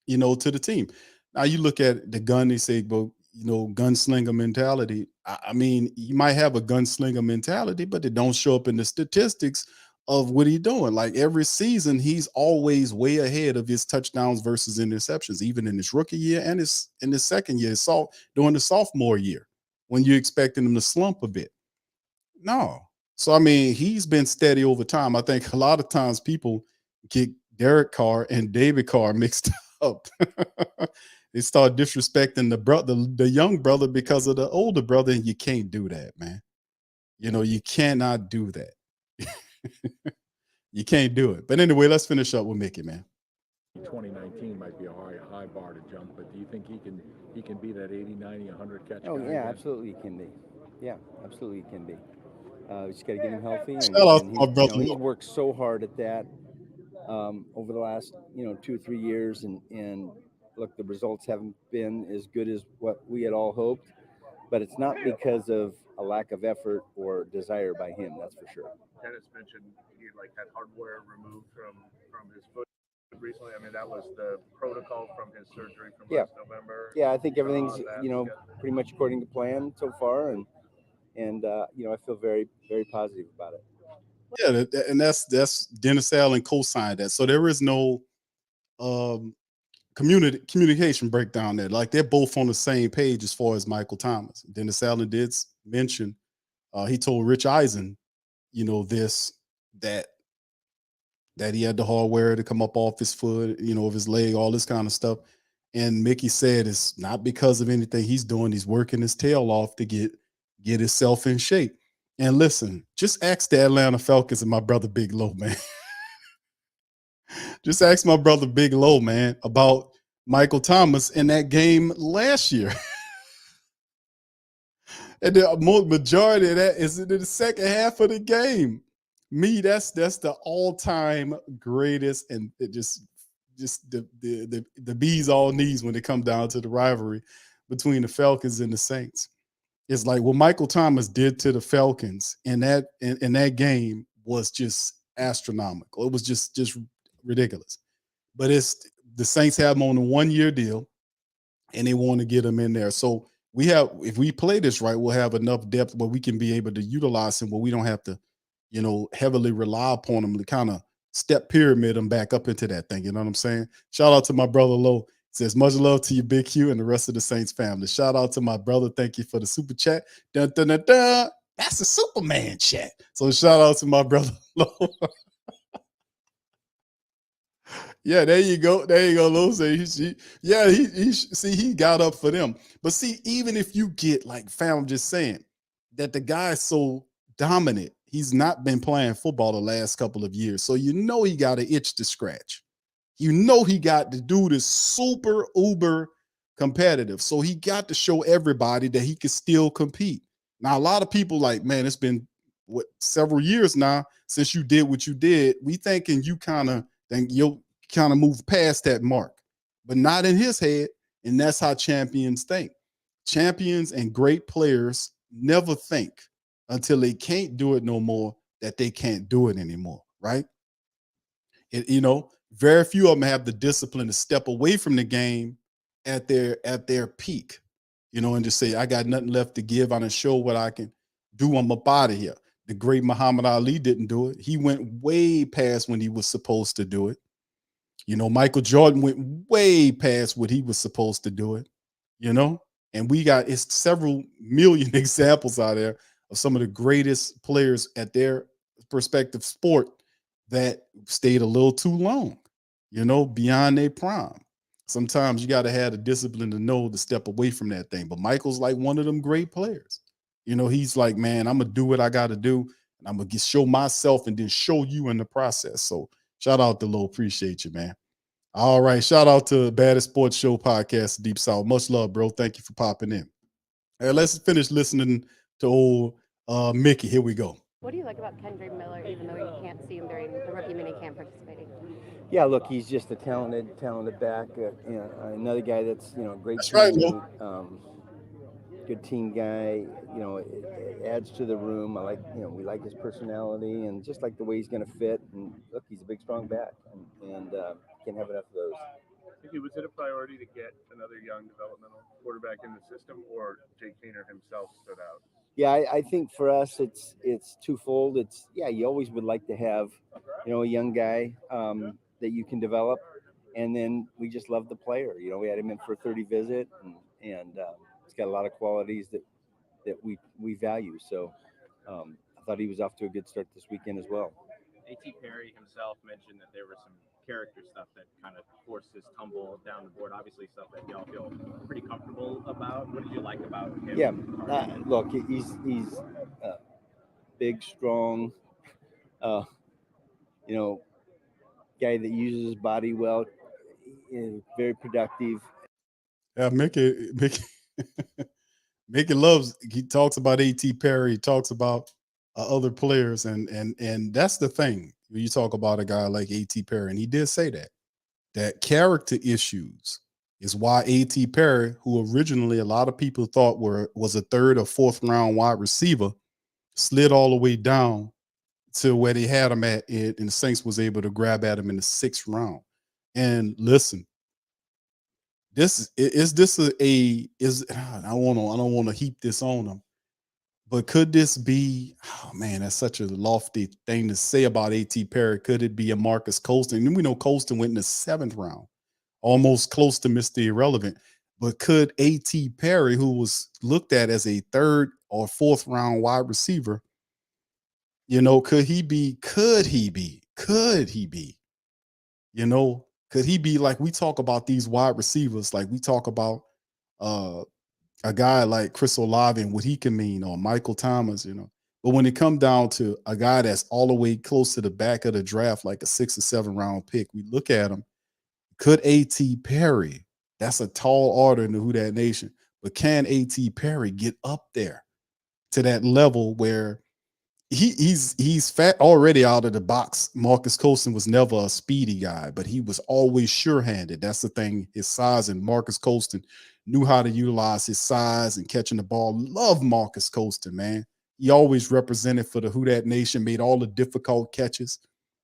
to the team. Now you look at the gun, they say, but gunslinger mentality. I mean, you might have a gunslinger mentality, but it don't show up in the statistics of what he's doing. Like every season, he's always way ahead of his touchdowns versus interceptions, even in his rookie year and in his second year, during the sophomore year, when you're expecting him to slump a bit. No. So I mean, he's been steady over time. I think a lot of times people get Derek Carr and David Carr mixed up. They start disrespecting the young brother because of the older brother, and you can't do that, man. You cannot do that. You can't do it. But anyway, let's finish up with Mickey, man. 2019 might be a high bar to jump, but do you think he can be that 80, 90, 100 catch Oh guy yeah, again? absolutely he can be. Yeah, absolutely he can be. We just got to get him healthy, and, Shout out to my he's, brother. he's worked so hard at that over the last 2 or 3 years, and look, the results haven't been as good as what we had all hoped, but it's not because of a lack of effort or desire by him, that's for sure. Dennis mentioned he had hardware removed from his foot recently. I mean, that was the protocol from his surgery from last November. Yeah, I think everything's pretty much according to plan so far, and I feel very, very positive about it. Yeah, and that's Dennis Allen co-signed that. So there is no communication breakdown there. Like they're both on the same page as far as Michael Thomas. Dennis Allen did mention he told Rich Eisen, that he had the hardware to come up off his foot, of his leg, all this kind of stuff. And Mickey said it's not because of anything he's doing. He's working his tail off to get himself in shape. And listen, just ask the Atlanta Falcons and my brother Big Low, man. Just ask my brother Big Low, man, about Michael Thomas in that game last year. And the majority of that is in the second half of the game. That's the all-time greatest, and it just the bees all knees when it comes down to the rivalry between the Falcons and the Saints. It's like what Michael Thomas did to the Falcons in that game was just astronomical. It was just ridiculous. But it's the Saints have him on a 1-year deal, and they want to get him in there. So if we play this right, we'll have enough depth where we can be able to utilize him, where we don't have to, heavily rely upon him to kind of step pyramid him back up into that thing. You know what I'm saying? Shout out to my brother Low. Says much love to you, Big Q, and the rest of the Saints family. Shout out to my brother. Thank you for the super chat. Dun, dun, dun, dun. That's a Superman chat. So shout out to my brother Low. Yeah, there you go. There you go, Lou. He got up for them. But see, even if you get I'm just saying that the guy's so dominant, he's not been playing football the last couple of years. So he got an itch to scratch. He got the dude is super uber competitive. So he got to show everybody that he could still compete. Now, a lot of people man, it's been several years now since you did what you did. We thinking you you'll kind of move past that mark, but not in his head. And that's how champions think. Champions and great players never think until they can't do it no more that they can't do it anymore, right? Very few of them have the discipline to step away from the game at their peak, and just say, I got nothing left to give. I done show what I can do, I'm up out of here. The great Muhammad Ali didn't do it. He went way past when he was supposed to do it. Michael Jordan went way past what he was supposed to do it, and we got it's several million examples out there of some of the greatest players at their respective sport that stayed a little too long, beyond their prime. Sometimes you got to have the discipline to know to step away from that thing. But Michael's like one of them great players. He's like, man, I'm gonna do what I got to do, and I'm gonna show myself and then show you in the process. So shout out to Low, appreciate you, man. All right, shout out to Baddest Sports Show podcast, Deep South. Much love, bro. Thank you for popping in. All right, let's finish listening to old Mickey. Here we go. What do you like about Kendrick Miller, even though you can't see him during the rookie minicamp participating? Yeah, look, he's just a talented back. Another guy that's great. That's right, team, good team guy. It adds to the room. I like we like his personality and just like the way he's going to fit. And look, he's a big, strong back, and can't have enough of those. Was it a priority to get another young developmental quarterback in the system, or Jake Keener himself stood out? Yeah, I think for us it's twofold. You always would like to have a young guy that you can develop, and then we just love the player. We had him in for a 30 visit, and he's got a lot of qualities that we value. So I thought he was off to a good start this weekend as well. A.T. Perry himself mentioned that there was some character stuff that kind of forced his tumble down the board. Obviously, stuff that y'all feel pretty comfortable about. What did you like about him? Yeah, look, he's big, strong, guy that uses his body well, very productive. Yeah, Mickey Mickey loves. He talks about A.T. Perry. He talks about other players, and that's the thing when you talk about a guy like A.T. Perry, and he did say that character issues is why A.T. Perry, who originally a lot of people thought was a third or fourth round wide receiver, slid all the way down to where they had him at it, and the Saints was able to grab at him in the 6th round. And listen, I don't want to heap this on him, but could this be, oh man, that's such a lofty thing to say about A.T. Perry. Could it be a Marcus Colston? And we know Colston went in the 7th round, almost close to Mr. Irrelevant. But could A.T. Perry, who was looked at as a 3rd or 4th round wide receiver, could he be, could he be, like we talk about these wide receivers, like we talk about a guy like Chris Olave and what he can mean, or Michael Thomas, But when it comes down to a guy that's all the way close to the back of the draft, like a 6 or 7 round pick, we look at him. Could A.T. Perry, that's a tall order in the Who Dat Nation, but can A.T. Perry get up there to that level where he's fat already out of the box? Marcus Colston was never a speedy guy, but he was always sure-handed. That's the thing. His size, and Marcus Colston knew how to utilize his size and catching the ball. Love Marcus Colston, man. He always represented for the Who Dat Nation, made all the difficult catches.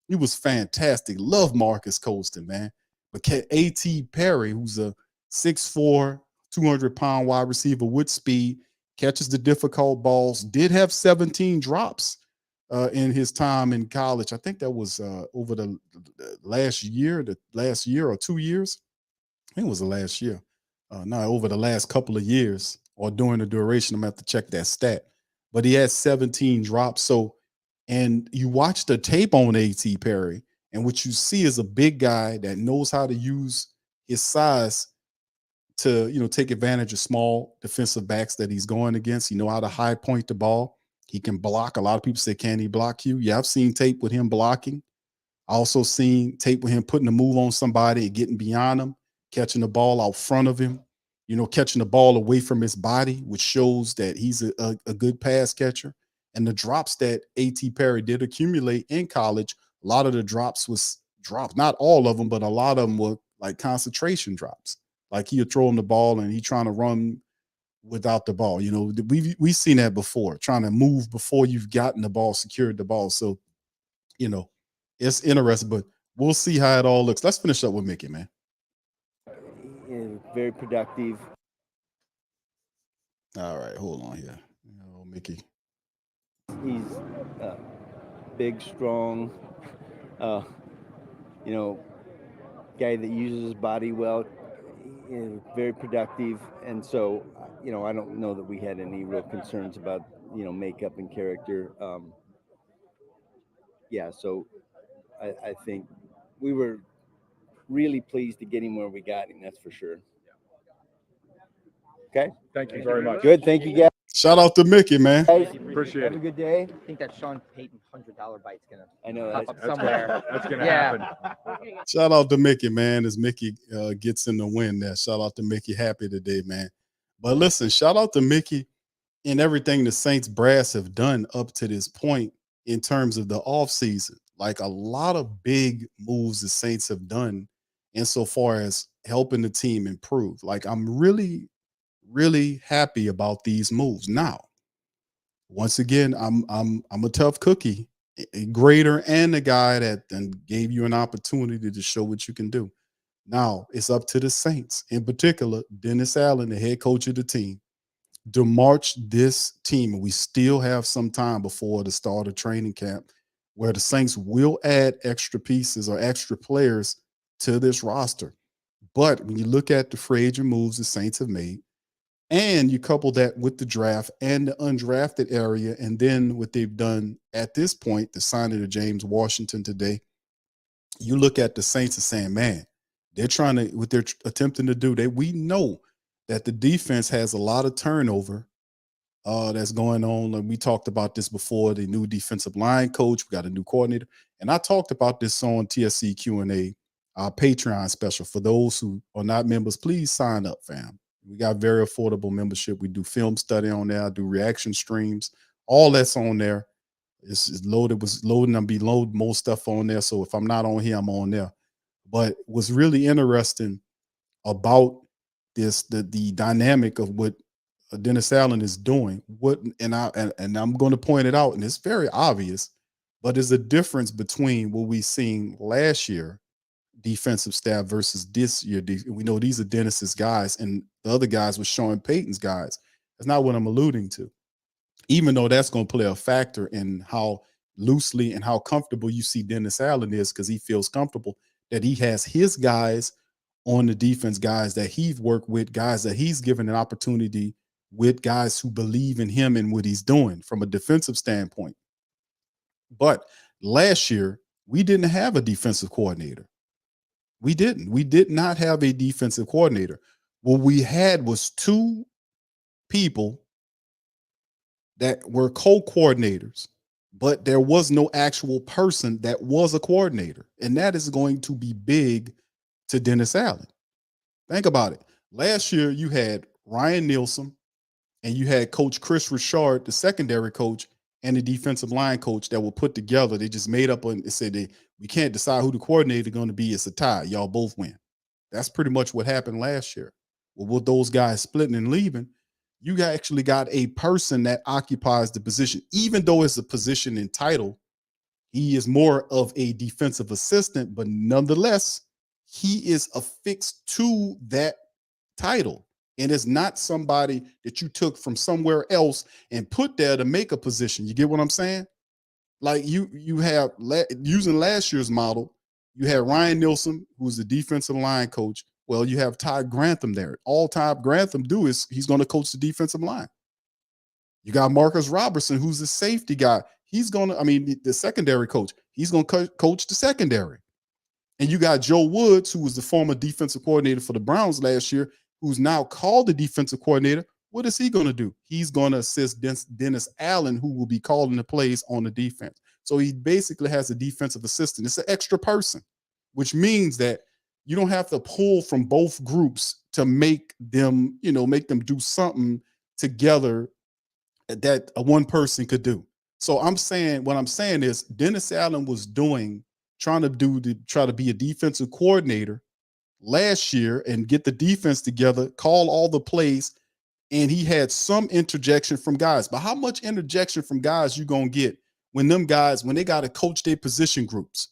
He was fantastic. Love Marcus Colston, man. But A.T. Perry, who's a 6'4", 200-pound wide receiver with speed, catches the difficult balls, did have 17 drops in his time in college. I think that was over the last year or 2 years. I think it was the last year. Not over the last couple of years or during the duration. I'm going to have to check that stat. But he had 17 drops. So, and you watch the tape on A.T. Perry, and what you see is a big guy that knows how to use his size to, take advantage of small defensive backs that he's going against. He know how to high point the ball. He can block. A lot of people say, can he block you? Yeah, I've seen tape with him blocking. I also seen tape with him putting a move on somebody and getting beyond him, catching the ball out front of him, catching the ball away from his body, which shows that he's a good pass catcher. And the drops that A.T. Perry did accumulate in college, a lot of the drops was dropped. Not all of them, but a lot of them were like concentration drops. Like he would throw him the ball and he trying to run without the ball. We've seen that before, trying to move before you've gotten the ball, secured the ball. So, it's interesting, but we'll see how it all looks. Let's finish up with Mickey, man. Very productive. All right, hold on here. Mickey. He's big, strong, you know, guy that uses his body well, very productive. And so, you know, I don't know that we had any real concerns about, you know, makeup and character. Yeah, so I think we were really pleased to get him where we got him, that's for sure. Okay. Thank you very much. Good. Thank you, guys. Shout out to Mickey, man. Appreciate Have it. a good day. I think that Sean Payton $100 bite's gonna I know pop that. up somewhere. That's gonna Yeah. happen. Shout out to Mickey, man, as Mickey gets in the win there. Shout out to Mickey. Happy today, man. But listen, shout out to Mickey and everything the Saints brass have done up to this point in terms of the offseason. Like a lot of big moves the Saints have done insofar as helping the team improve. Like I'm really, really happy about these moves. Now, once again, I'm a tough cookie, a grader and a guy that then gave you an opportunity to show what you can do. Now it's up to the Saints, in particular, Dennis Allen, the head coach of the team, to march this team. And we still have some time before the start of training camp where the Saints will add extra pieces or extra players to this roster. But when you look at the free agent moves the Saints have made, and you couple that with the draft and the undrafted area, and then what they've done at this point, the signing of James Washington today, you look at the Saints and saying, man, they're trying to, what they're attempting to do, we know that the defense has a lot of turnover that's going on. And we talked about this before, the new defensive line coach, we got a new coordinator. And I talked about this on TSC Q&A, our Patreon special. For those who are not members, please sign up, fam. We got very affordable membership. We do film study on there. I do reaction streams. All that's on there. It's loaded. Was loading. I'll be loading more stuff on there. So if I'm not on here, I'm on there. But what's really interesting about this, the dynamic of what Dennis Allen is doing, and I'm going to point it out, and it's very obvious, but there's a difference between what we seen last year defensive staff versus this year. We know these are Dennis's guys, and the other guys were Sean Payton's guys. That's not what I'm alluding to. Even though that's going to play a factor in how loosely and how comfortable you see Dennis Allen is, because he feels comfortable that he has his guys on the defense, guys that he's worked with, guys that he's given an opportunity with, guys who believe in him and what he's doing from a defensive standpoint. But last year, we didn't have a defensive coordinator. We didn't. We did not have a defensive coordinator. What we had was two people that were co-coordinators, but there was no actual person that was a coordinator. And that is going to be big to Dennis Allen. Think about it. Last year, you had Ryan Nielsen and you had Coach Chris Richard, the secondary coach, and the defensive line coach that were put together. They just made up and said we can't decide who the coordinator is going to be. It's a tie. Y'all both win. That's pretty much what happened last year. Well, with those guys splitting and leaving, you actually got a person that occupies the position. Even though it's a position in title, he is more of a defensive assistant, but nonetheless, he is affixed to that title. And it's not somebody that you took from somewhere else and put there to make a position. You get what I'm saying? Like you have, using last year's model, you had Ryan Nielsen, who's the defensive line coach. Well, you have Ty Grantham there. All Ty Grantham do is he's going to coach the defensive line. You got Marcus Robertson, who's the safety guy. He's going to, the secondary coach. He's going to coach the secondary. And you got Joe Woods, who was the former defensive coordinator for the Browns last year, who's now called the defensive coordinator. What is he going to do? He's going to assist Dennis Allen, who will be calling the plays on the defense. So he basically has a defensive assistant. It's an extra person, which means that you don't have to pull from both groups to make them, make them do something together that a one person could do. So what I'm saying is Dennis Allen was trying to be a defensive coordinator last year and get the defense together, call all the plays, and he had some interjection from guys. But how much interjection from guys you gonna get when they got to coach their position groups?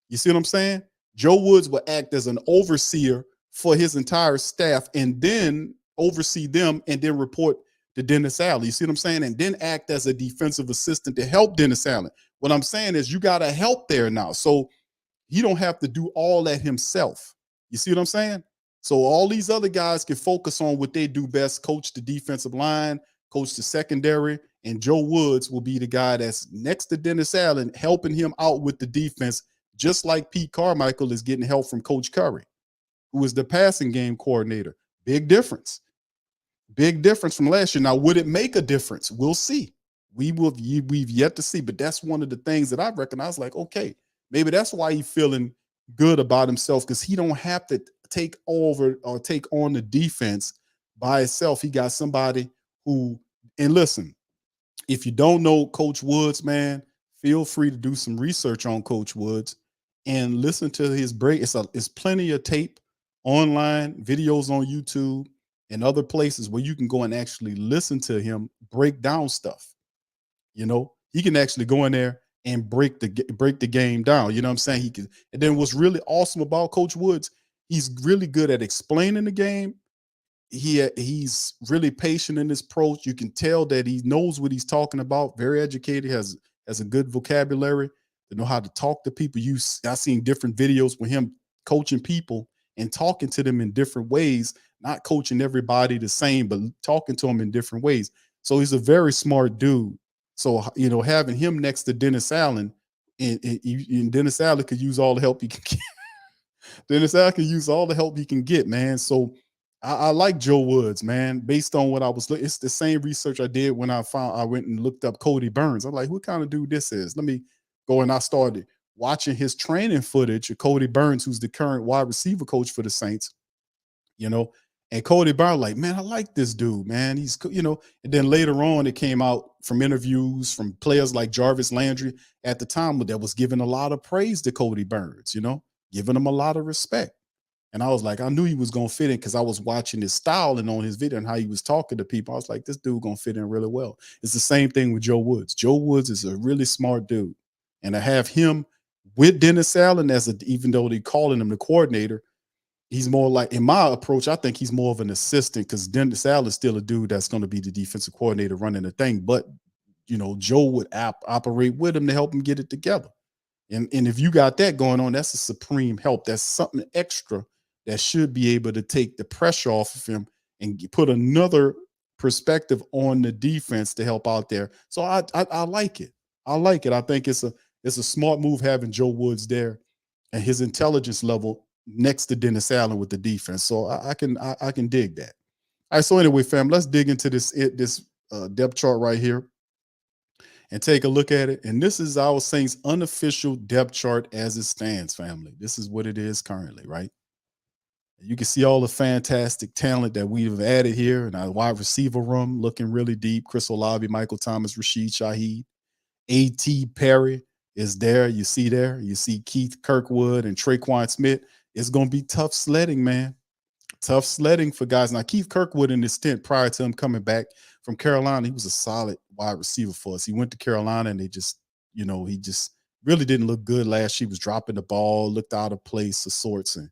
You see what I'm saying? Joe Woods will act as an overseer for his entire staff and then oversee them and then report to Dennis Allen. You see what I'm saying? And then act as a defensive assistant to help Dennis Allen. What I'm saying is you got to help there now. So he don't have to do all that himself. You see what I'm saying? So all these other guys can focus on what they do best, coach the defensive line, coach the secondary, and Joe Woods will be the guy that's next to Dennis Allen, helping him out with the defense, just like Pete Carmichael is getting help from Coach Curry, who is the passing game coordinator. Big difference. Big difference from last year. Now, would it make a difference? We'll see. We've yet to see, but that's one of the things that I recognize, like, okay, maybe that's why he's feeling good about himself, because he don't have to take over or take on the defense by himself. He got somebody who, and listen, if you don't know Coach Woods, man, feel free to do some research on Coach Woods and listen to his break. It's plenty of tape online, videos on YouTube, and other places where you can go and actually listen to him break down stuff. You know, he can actually go in there and break the game down. You know what I'm saying? He can. And then what's really awesome about Coach Woods, he's really good at explaining the game. He's really patient in his approach. You can tell that he knows what he's talking about. Very educated, has a good vocabulary to know how to talk to people. I've seen different videos with him coaching people and talking to them in different ways, not coaching everybody the same, but talking to them in different ways. So he's a very smart dude. So, you know, having him next to Dennis Allen, and Dennis Allen could use all the help he can get. Dennis Allen can use all the help he can get, man. So I like Joe Woods, man. Based on what I was looking, it's the same research I did when I went and looked up Cody Burns. I'm like, what kind of dude this is? Let me go, and I started watching his training footage of Cody Burns, who's the current wide receiver coach for the Saints. You know, and Cody Burns, like, man, I like this dude, man. He's, you know, and then later on, it came out from interviews from players like Jarvis Landry at the time that was giving a lot of praise to Cody Burns, you know, giving him a lot of respect. And I was like, I knew he was going to fit in because I was watching his style and on his video and how he was talking to people. I was like, this dude going to fit in really well. It's the same thing with Joe Woods. Joe Woods is a really smart dude. And to have him with Dennis Allen even though they're calling him the coordinator, he's more like, in my approach, I think he's more of an assistant, because Dennis Allen is still a dude that's going to be the defensive coordinator running the thing. But, you know, Joe would operate with him to help him get it together. And if you got that going on, that's a supreme help. That's something extra that should be able to take the pressure off of him and put another perspective on the defense to help out there. So I like it. I like it. I think it's a smart move having Joe Woods there and his intelligence level next to Dennis Allen with the defense. So I can dig that. All right. So anyway, fam, let's dig into this depth chart right here and take a look at it. And this is our Saints unofficial depth chart as it stands, family. This is what it is currently, right? You can see all the fantastic talent that we've added here in our wide receiver room, looking really deep. Chris Olave, Michael Thomas, Rashid Shaheed, A.T. Perry is there. You see there. You see Keith Kirkwood and Traquan Smith. It's going to be tough sledding, man. Tough sledding for guys. Now, Keith Kirkwood in his stint prior to him coming back from Carolina, he was a solid wide receiver for us. He went to Carolina and he just really didn't look good last year. He was dropping the ball, looked out of place of sorts. And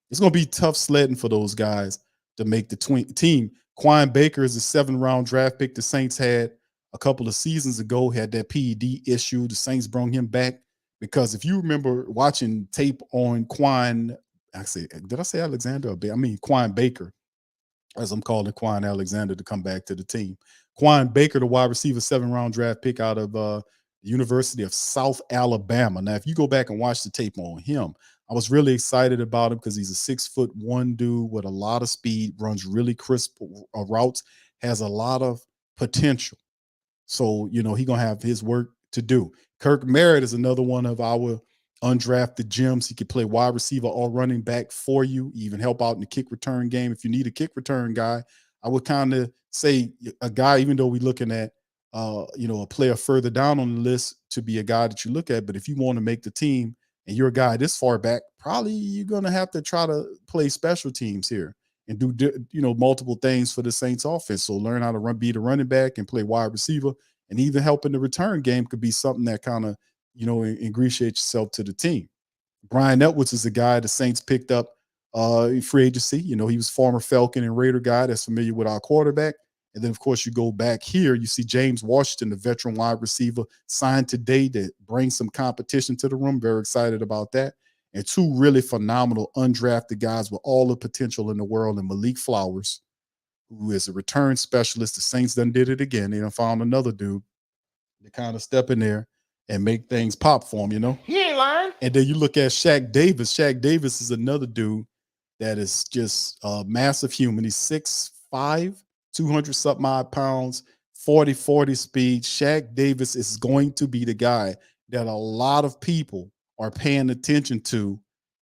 it's going to be tough sledding for those guys to make the team. Quine Baker is a 7th-round draft pick the Saints had a couple of seasons ago, had that PED issue. The Saints brought him back because if you remember watching tape on Quine, did I say Alexander? I mean, Quine Baker, as I'm calling Quine Alexander to come back to the team. Quine Baker, the wide receiver, 7th-round draft pick out of the University of South Alabama. Now, if you go back and watch the tape on him, I was really excited about him because he's a 6'1" dude with a lot of speed, runs really crisp routes, has a lot of potential. So, you know, he's going to have his work to do. Kirk Merritt is another one of our undrafted gems. He could play wide receiver or running back for you, even help out in the kick return game. If you need a kick return guy, I would kind of say a guy, even though we're looking at, a player further down on the list to be a guy that you look at. But if you want to make the team and you're a guy this far back, probably you're going to have to try to play special teams here and do, multiple things for the Saints offense. So learn how to be the running back and play wide receiver, and even help in the return game could be something that kind of, ingratiate yourself to the team. Brian Edwards is a guy the Saints picked up free agency. He was former Falcon and Raider guy that's familiar with our quarterback. And then, of course, you go back here, you see James Washington, the veteran wide receiver, signed today that brings some competition to the room. Very excited about that. And two really phenomenal undrafted guys with all the potential in the world, and Malik Flowers, who is a return specialist. The Saints done did it again. They done found another dude to kind of step in there and make things pop for him, you know? He ain't lying. And then you look at Shaq Davis. Shaq Davis is another dude that is just a massive human. He's 6'5", 200 something odd pounds, 40 speed. Shaq Davis is going to be the guy that a lot of people are paying attention to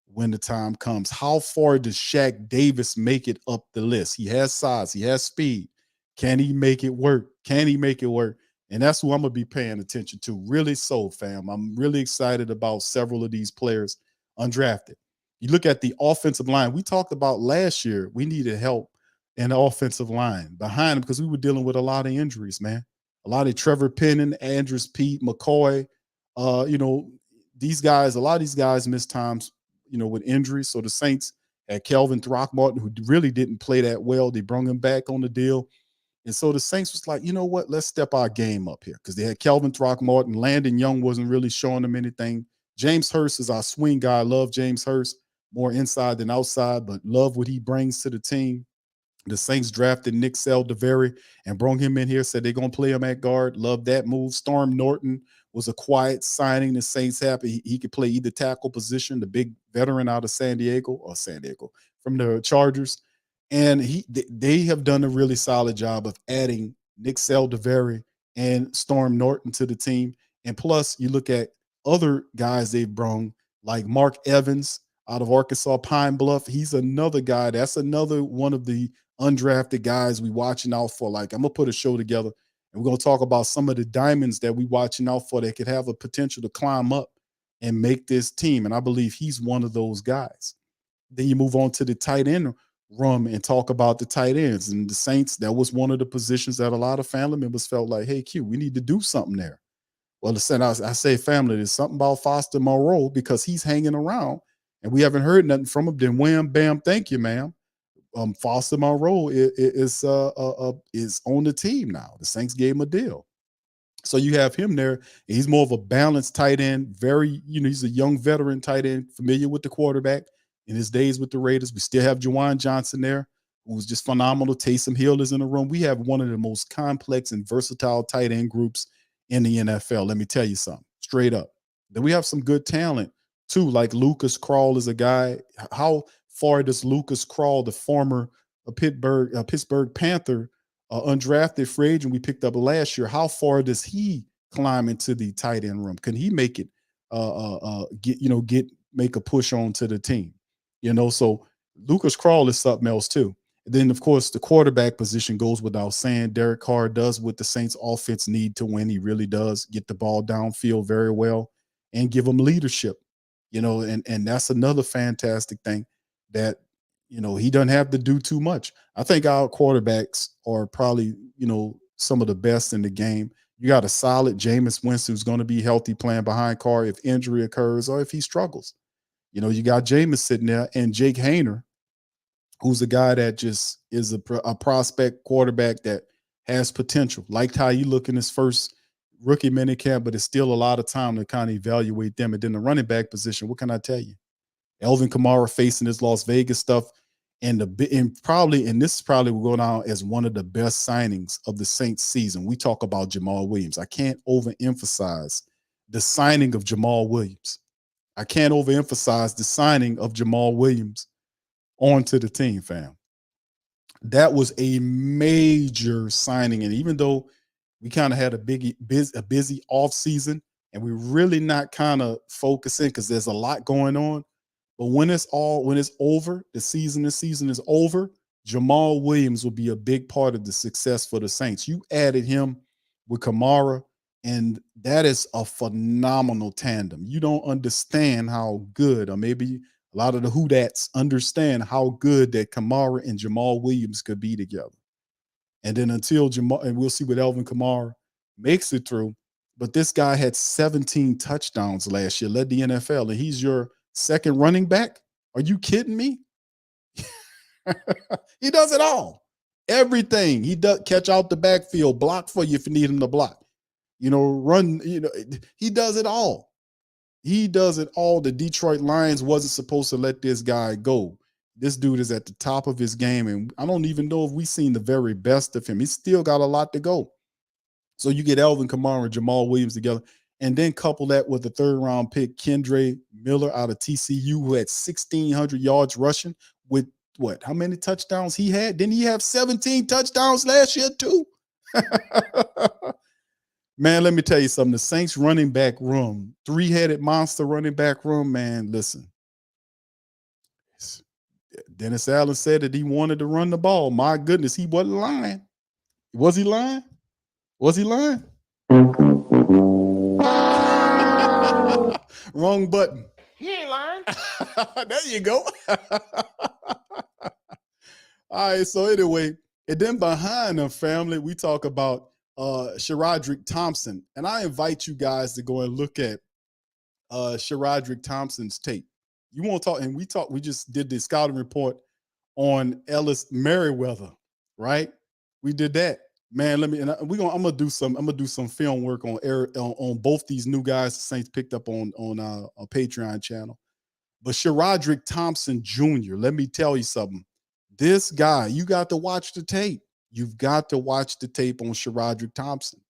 when the time comes. How far does Shaq Davis make it up the list? He has size, he has speed. Can he make it work? Can he make it work? And that's who I'm going to be paying attention to. Really so, fam. I'm really excited about several of these players undrafted. You look at the offensive line. We talked about last year, we needed help in the offensive line behind them because we were dealing with a lot of injuries, man. A lot of Trevor Penning, Andrews Pete, McCoy. You know, these guys, a lot of these guys missed times, you know, with injuries. So the Saints had Kelvin Throckmorton, who really didn't play that well. They brought him back on the deal. And so the Saints was like, you know what, let's step our game up here because they had Kelvin Throckmorton. Landon Young wasn't really showing them anything. James Hurst is our swing guy. I love James Hurst, more inside than outside, but love what he brings to the team. The Saints drafted Nick Saldiveri and brought him in here, said they're going to play him at guard. Love that move. Storm Norton was a quiet signing. The Saints happy he could play either tackle position, the big veteran out of San Diego from the Chargers. And they have done a really solid job of adding Nick Saldiveri and Storm Norton to the team. And plus, you look at other guys they've brought, like Mark Evans out of Arkansas Pine Bluff. He's another guy. That's another one of the undrafted guys we watching out for. Like, I'm going to put a show together, and we're going to talk about some of the diamonds that we watching out for that could have a potential to climb up and make this team. And I believe he's one of those guys. Then you move on to the tight end room and talk about the tight ends. And the Saints, that was one of the positions that a lot of family members felt like, hey, Q, we need to do something there. Well, listen, I say family, there's something about Foster Moreau because he's hanging around and we haven't heard nothing from him. Then wham, bam, thank you, ma'am. Foster Moreau is on the team now. The Saints gave him a deal. So you have him there. He's more of a balanced tight end, very, you know, he's a young veteran tight end, familiar with the quarterback in his days with the Raiders. We still have Juwan Johnson there, who's just phenomenal. Taysom Hill is in the room. We have one of the most complex and versatile tight end groups in the NFL. Let me tell you something, straight up. Then we have some good talent too, like Lucas Krull is a guy. How far does Lucas Krull, the former Pittsburgh Panther, undrafted free agent we picked up last year, how far does he climb into the tight end room? Can he make it make a push on to the team? You know, so Lucas Krull is something else too. And then, of course, the quarterback position goes without saying. Derek Carr does what the Saints offense need to win. He really does get the ball downfield very well and give them leadership, you know, and that's another fantastic thing that, you know, he doesn't have to do too much. I think our quarterbacks are probably, you know, some of the best in the game. You got a solid Jameis Winston who's going to be healthy playing behind Carr if injury occurs or if he struggles. You know, you got Jameis sitting there and Jake Hayner, who's a guy that just is a prospect quarterback that has potential. Liked how you look in his first rookie minicamp, but it's still a lot of time to kind of evaluate them. And then the running back position, what can I tell you? Elvin Kamara facing his Las Vegas stuff, and this is probably will go down as one of the best signings of the Saints season. We talk about Jamal Williams. I can't overemphasize the signing of Jamal Williams. I can't overemphasize the signing of Jamal Williams onto the team, fam. That was a major signing, and even though we kind of had a busy off season, and we're really not kind of focusing because there's a lot going on. But when it's over, the season is over, Jamal Williams will be a big part of the success for the Saints. You added him with Kamara, and that is a phenomenal tandem. You don't understand how good, or maybe a lot of the Whodats understand how good that Kamara and Jamal Williams could be together. And then until Jamal, and we'll see what Elvin Kamara makes it through. But this guy had 17 touchdowns last year, led the NFL, and he's your second running back? Are you kidding me? He does it all. Everything. He does catch out the backfield, block for you if you need him to block. Run, he does it all. He does it all. The Detroit Lions wasn't supposed to let this guy go. This dude is at the top of his game, and I don't even know if we've seen the very best of him. He's still got a lot to go. So you get Alvin Kamara and Jamal Williams together, and then couple that with the third-round pick, Kendre Miller out of TCU, who had 1,600 yards rushing with what? How many touchdowns he had? Didn't he have 17 touchdowns last year too? Man, let me tell you something. The Saints running back room, three-headed monster running back room, man, listen. Dennis Allen said that he wanted to run the ball. My goodness, he wasn't lying. Was he lying? Was he lying? Wrong button. He ain't lying. There you go. All right, so anyway, and then behind them, family, we talk about Sharadrick Thompson. And I invite you guys to go and look at Sharadrick Thompson's tape. You won't talk, and we just did the scouting report on Ellis Merriweather, right? We did that. Man, I'm gonna do some film work on both these new guys the Saints picked up on a Patreon channel. But Sharadrick Thompson Jr., let me tell you something. This guy, you got to watch the tape. You've got to watch the tape on Sharadrick Thompson.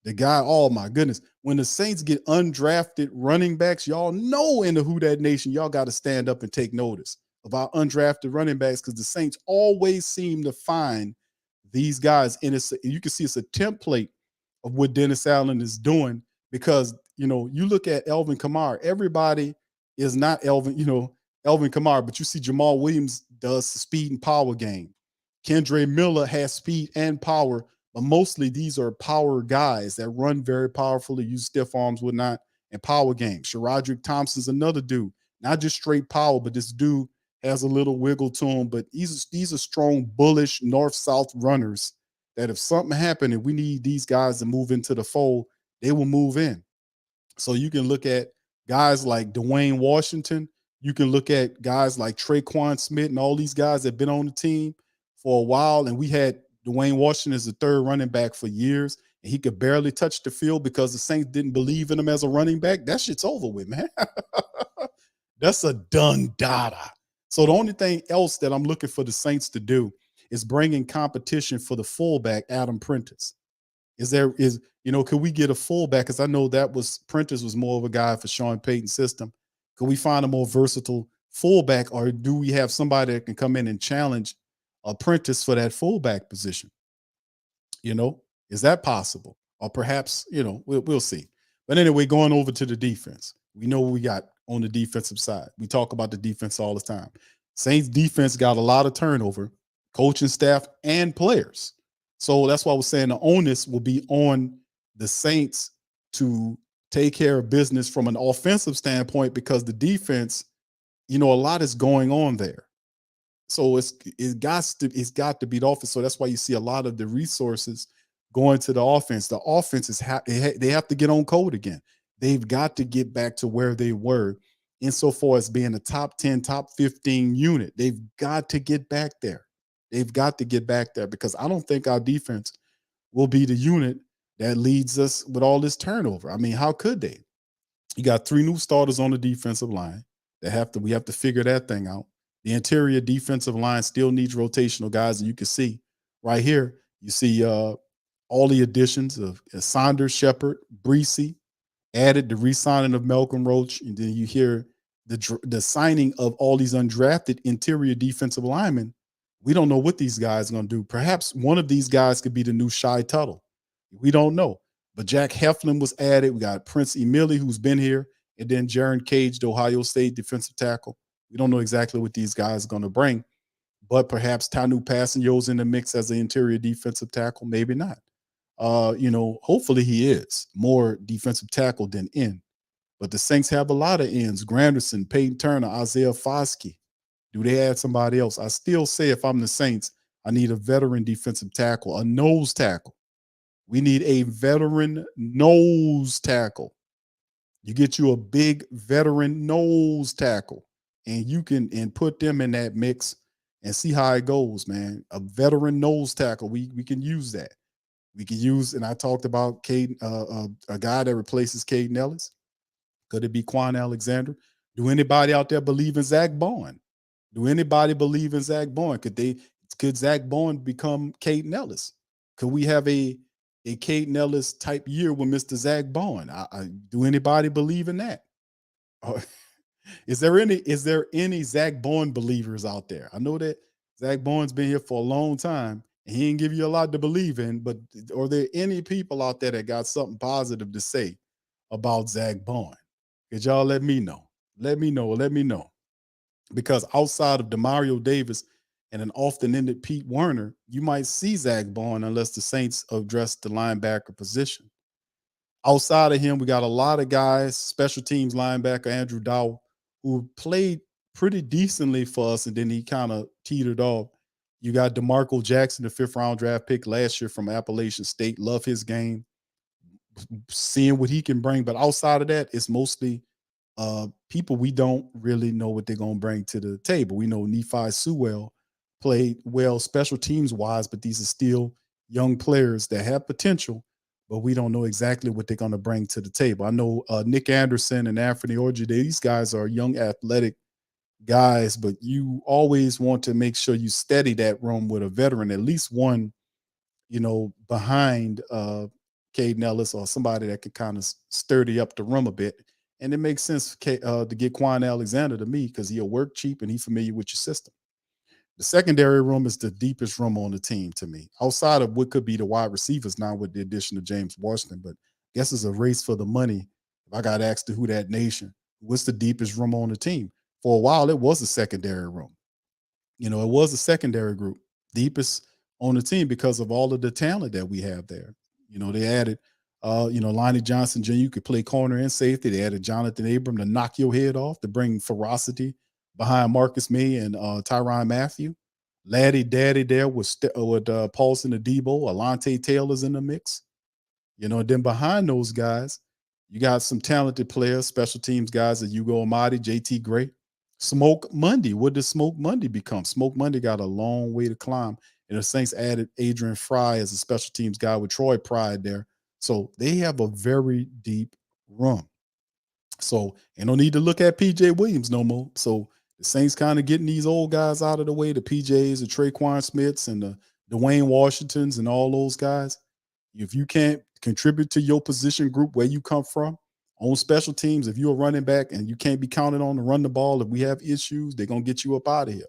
The guy, oh my goodness. When the Saints get undrafted running backs, y'all know in the Who Dat Nation, y'all got to stand up and take notice of our undrafted running backs, because the Saints always seem to find these guys. And you can see it's a template of what Dennis Allen is doing, because, you look at Alvin Kamara, everybody is not Alvin Kamara, but you see Jamal Williams does the speed and power game. Kendre Miller has speed and power, but mostly these are power guys that run very powerfully, use stiff arms, whatnot, and power game. Sharadrick Thompson's another dude, not just straight power, but this dude has a little wiggle to him. But these are strong, bullish, north-south runners that if something happened and we need these guys to move into the fold, they will move in. So you can look at guys like Dwayne Washington. You can look at guys like Traquan Smith and all these guys that have been on the team for a while. And we had Dwayne Washington as the third running back for years, and he could barely touch the field because the Saints didn't believe in him as a running back. That shit's over with, man. That's a done data. So the only thing else that I'm looking for the Saints to do is bring in competition for the fullback, Adam Prentice. Could we get a fullback? Because I know Prentice was more of a guy for Sean Payton's system. Could we find a more versatile fullback, or do we have somebody that can come in and challenge Prentice for that fullback position? Is that possible? Or perhaps, we'll see. But anyway, going over to the defense, we know what we got on the defensive side. We talk about the defense all the time. Saints defense got a lot of turnover, coaching staff and players. So that's why I was saying the onus will be on the Saints to take care of business from an offensive standpoint, because the defense, a lot is going on there. So it's got to be the offense. So that's why you see a lot of the resources going to the offense. The offense they have to get on code again. They've got to get back to where they were insofar as being a top 10, top 15 unit. They've got to get back there. They've got to get back there, because I don't think our defense will be the unit that leads us with all this turnover. I mean, how could they? You got 3 new starters on the defensive line. We have to figure that thing out. The interior defensive line still needs rotational guys, and you can see right here, you see all the additions of Saunders, Shepard, Breesy, added the re-signing of Malcolm Roach, and then you hear the signing of all these undrafted interior defensive linemen. We don't know what these guys are going to do. Perhaps one of these guys could be the new Shy Tuttle. We don't know. But Jack Heflin was added. We got Prince Emili, who's been here, and then Jaron Cage, the Ohio State defensive tackle. We don't know exactly what these guys are going to bring, but perhaps Tanu Passanyo's in the mix as an interior defensive tackle. Maybe not. Hopefully he is more defensive tackle than end. But the Saints have a lot of ends: Granderson, Peyton Turner, Isaiah Foskey. Do they add somebody else? I still say if I'm the Saints, I need a veteran defensive tackle, a nose tackle. We need a veteran nose tackle. You get you a big veteran nose tackle, and you can put them in that mix, and see how it goes, man. A veteran nose tackle, we can use that. We can use, and I talked about a guy that replaces Caden Ellis. Could it be Quan Alexander? Do anybody out there believe in Zach Bowen? Do anybody believe in Zach Bowen? Could Zach Bowen become Caden Ellis? Could we have a Caden Ellis type year with Mr. Zach Bowen? Do anybody believe in that? Or is there any Zach Bowen believers out there? I know that Zach Bowen's been here for a long time and he didn't give you a lot to believe in, but are there any people out there that got something positive to say about Zach Bowen? Could y'all let me know? Let me know. Let me know. Because outside of Demario Davis and an often-ended Pete Werner, you might see Zach Bowen unless the Saints address the linebacker position. Outside of him, we got a lot of guys, special teams linebacker Andrew Dow, who played pretty decently for us, and then he kind of teetered off. You got DeMarco Jackson, the 5th-round draft pick last year from Appalachian State. Love his game, seeing what he can bring. But outside of that, it's mostly people we don't really know what they're going to bring to the table. We know Nephi Sewell played well special teams wise, but these are still young players that have potential, but we don't know exactly what they're going to bring to the table. I know Nick Anderson and Anthony Orji, these guys are young athletic guys, but you always want to make sure you steady that room with a veteran, at least one, behind Caden Ellis or somebody that could kind of sturdy up the room a bit. And it makes sense to get Quan Alexander to me because he'll work cheap and he's familiar with your system. The secondary room is the deepest room on the team to me, outside of what could be the wide receivers now with the addition of James Washington. But I guess it's a race for the money. If I got asked to who that nation, what's the deepest room on the team? For a while, it was a secondary room. It was a secondary group, deepest on the team because of all of the talent that we have there. They added, Lonnie Johnson Jr. could play corner and safety. They added Jonathan Abram to knock your head off, to bring ferocity behind Marcus May and Tyrann Mathieu. Laddie Daddy there with Paulson Adebo. Alante Taylor's in the mix. And then behind those guys, you got some talented players, special teams guys, that Hugo Amadi, JT Gray. Smoke Monday. What does Smoke Monday become? Smoke Monday got a long way to climb. And the Saints added Adrian Fry as a special teams guy with Troy Pride there. So they have a very deep room. So, and no need to look at PJ Williams no more. So the Saints kind of getting these old guys out of the way, the PJs, the Traquan Smiths, and the Dwayne Washingtons, and all those guys. If you can't contribute to your position group where you come from on special teams, if you're a running back and you can't be counted on to run the ball, if we have issues, they're going to get you up out of here.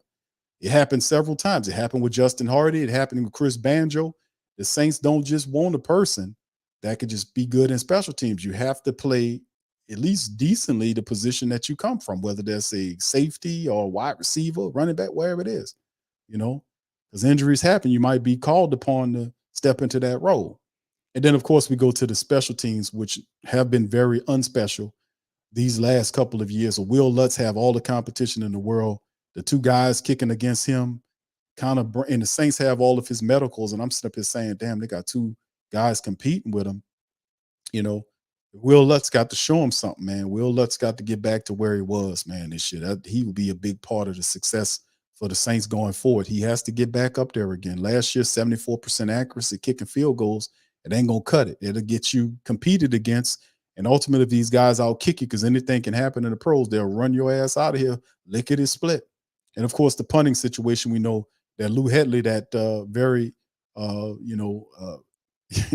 It happened several times. It happened with Justin Hardy. It happened with Chris Banjo. The Saints don't just want a person that could just be good in special teams. You have to play at least decently the position that you come from, whether that's a safety or a wide receiver, running back, wherever it is, because injuries happen. You might be called upon to step into that role. And then, of course, we go to the special teams, which have been very unspecial these last couple of years. So Will Lutz have all the competition in the world. The two guys kicking against him and the Saints have all of his medicals. And I'm sitting up here saying, damn, they got two guys competing with him. Will Lutz got to show him something, man. Will Lutz got to get back to where he was, man, this year. He will be a big part of the success for the Saints going forward. He has to get back up there again. Last year, 74% accuracy, kicking field goals. It ain't going to cut it. It'll get you competed against. And ultimately, if these guys out kick you, because anything can happen in the pros, they'll run your ass out of here, lickety split. And of course, the punting situation, we know that Lou Headley, that very,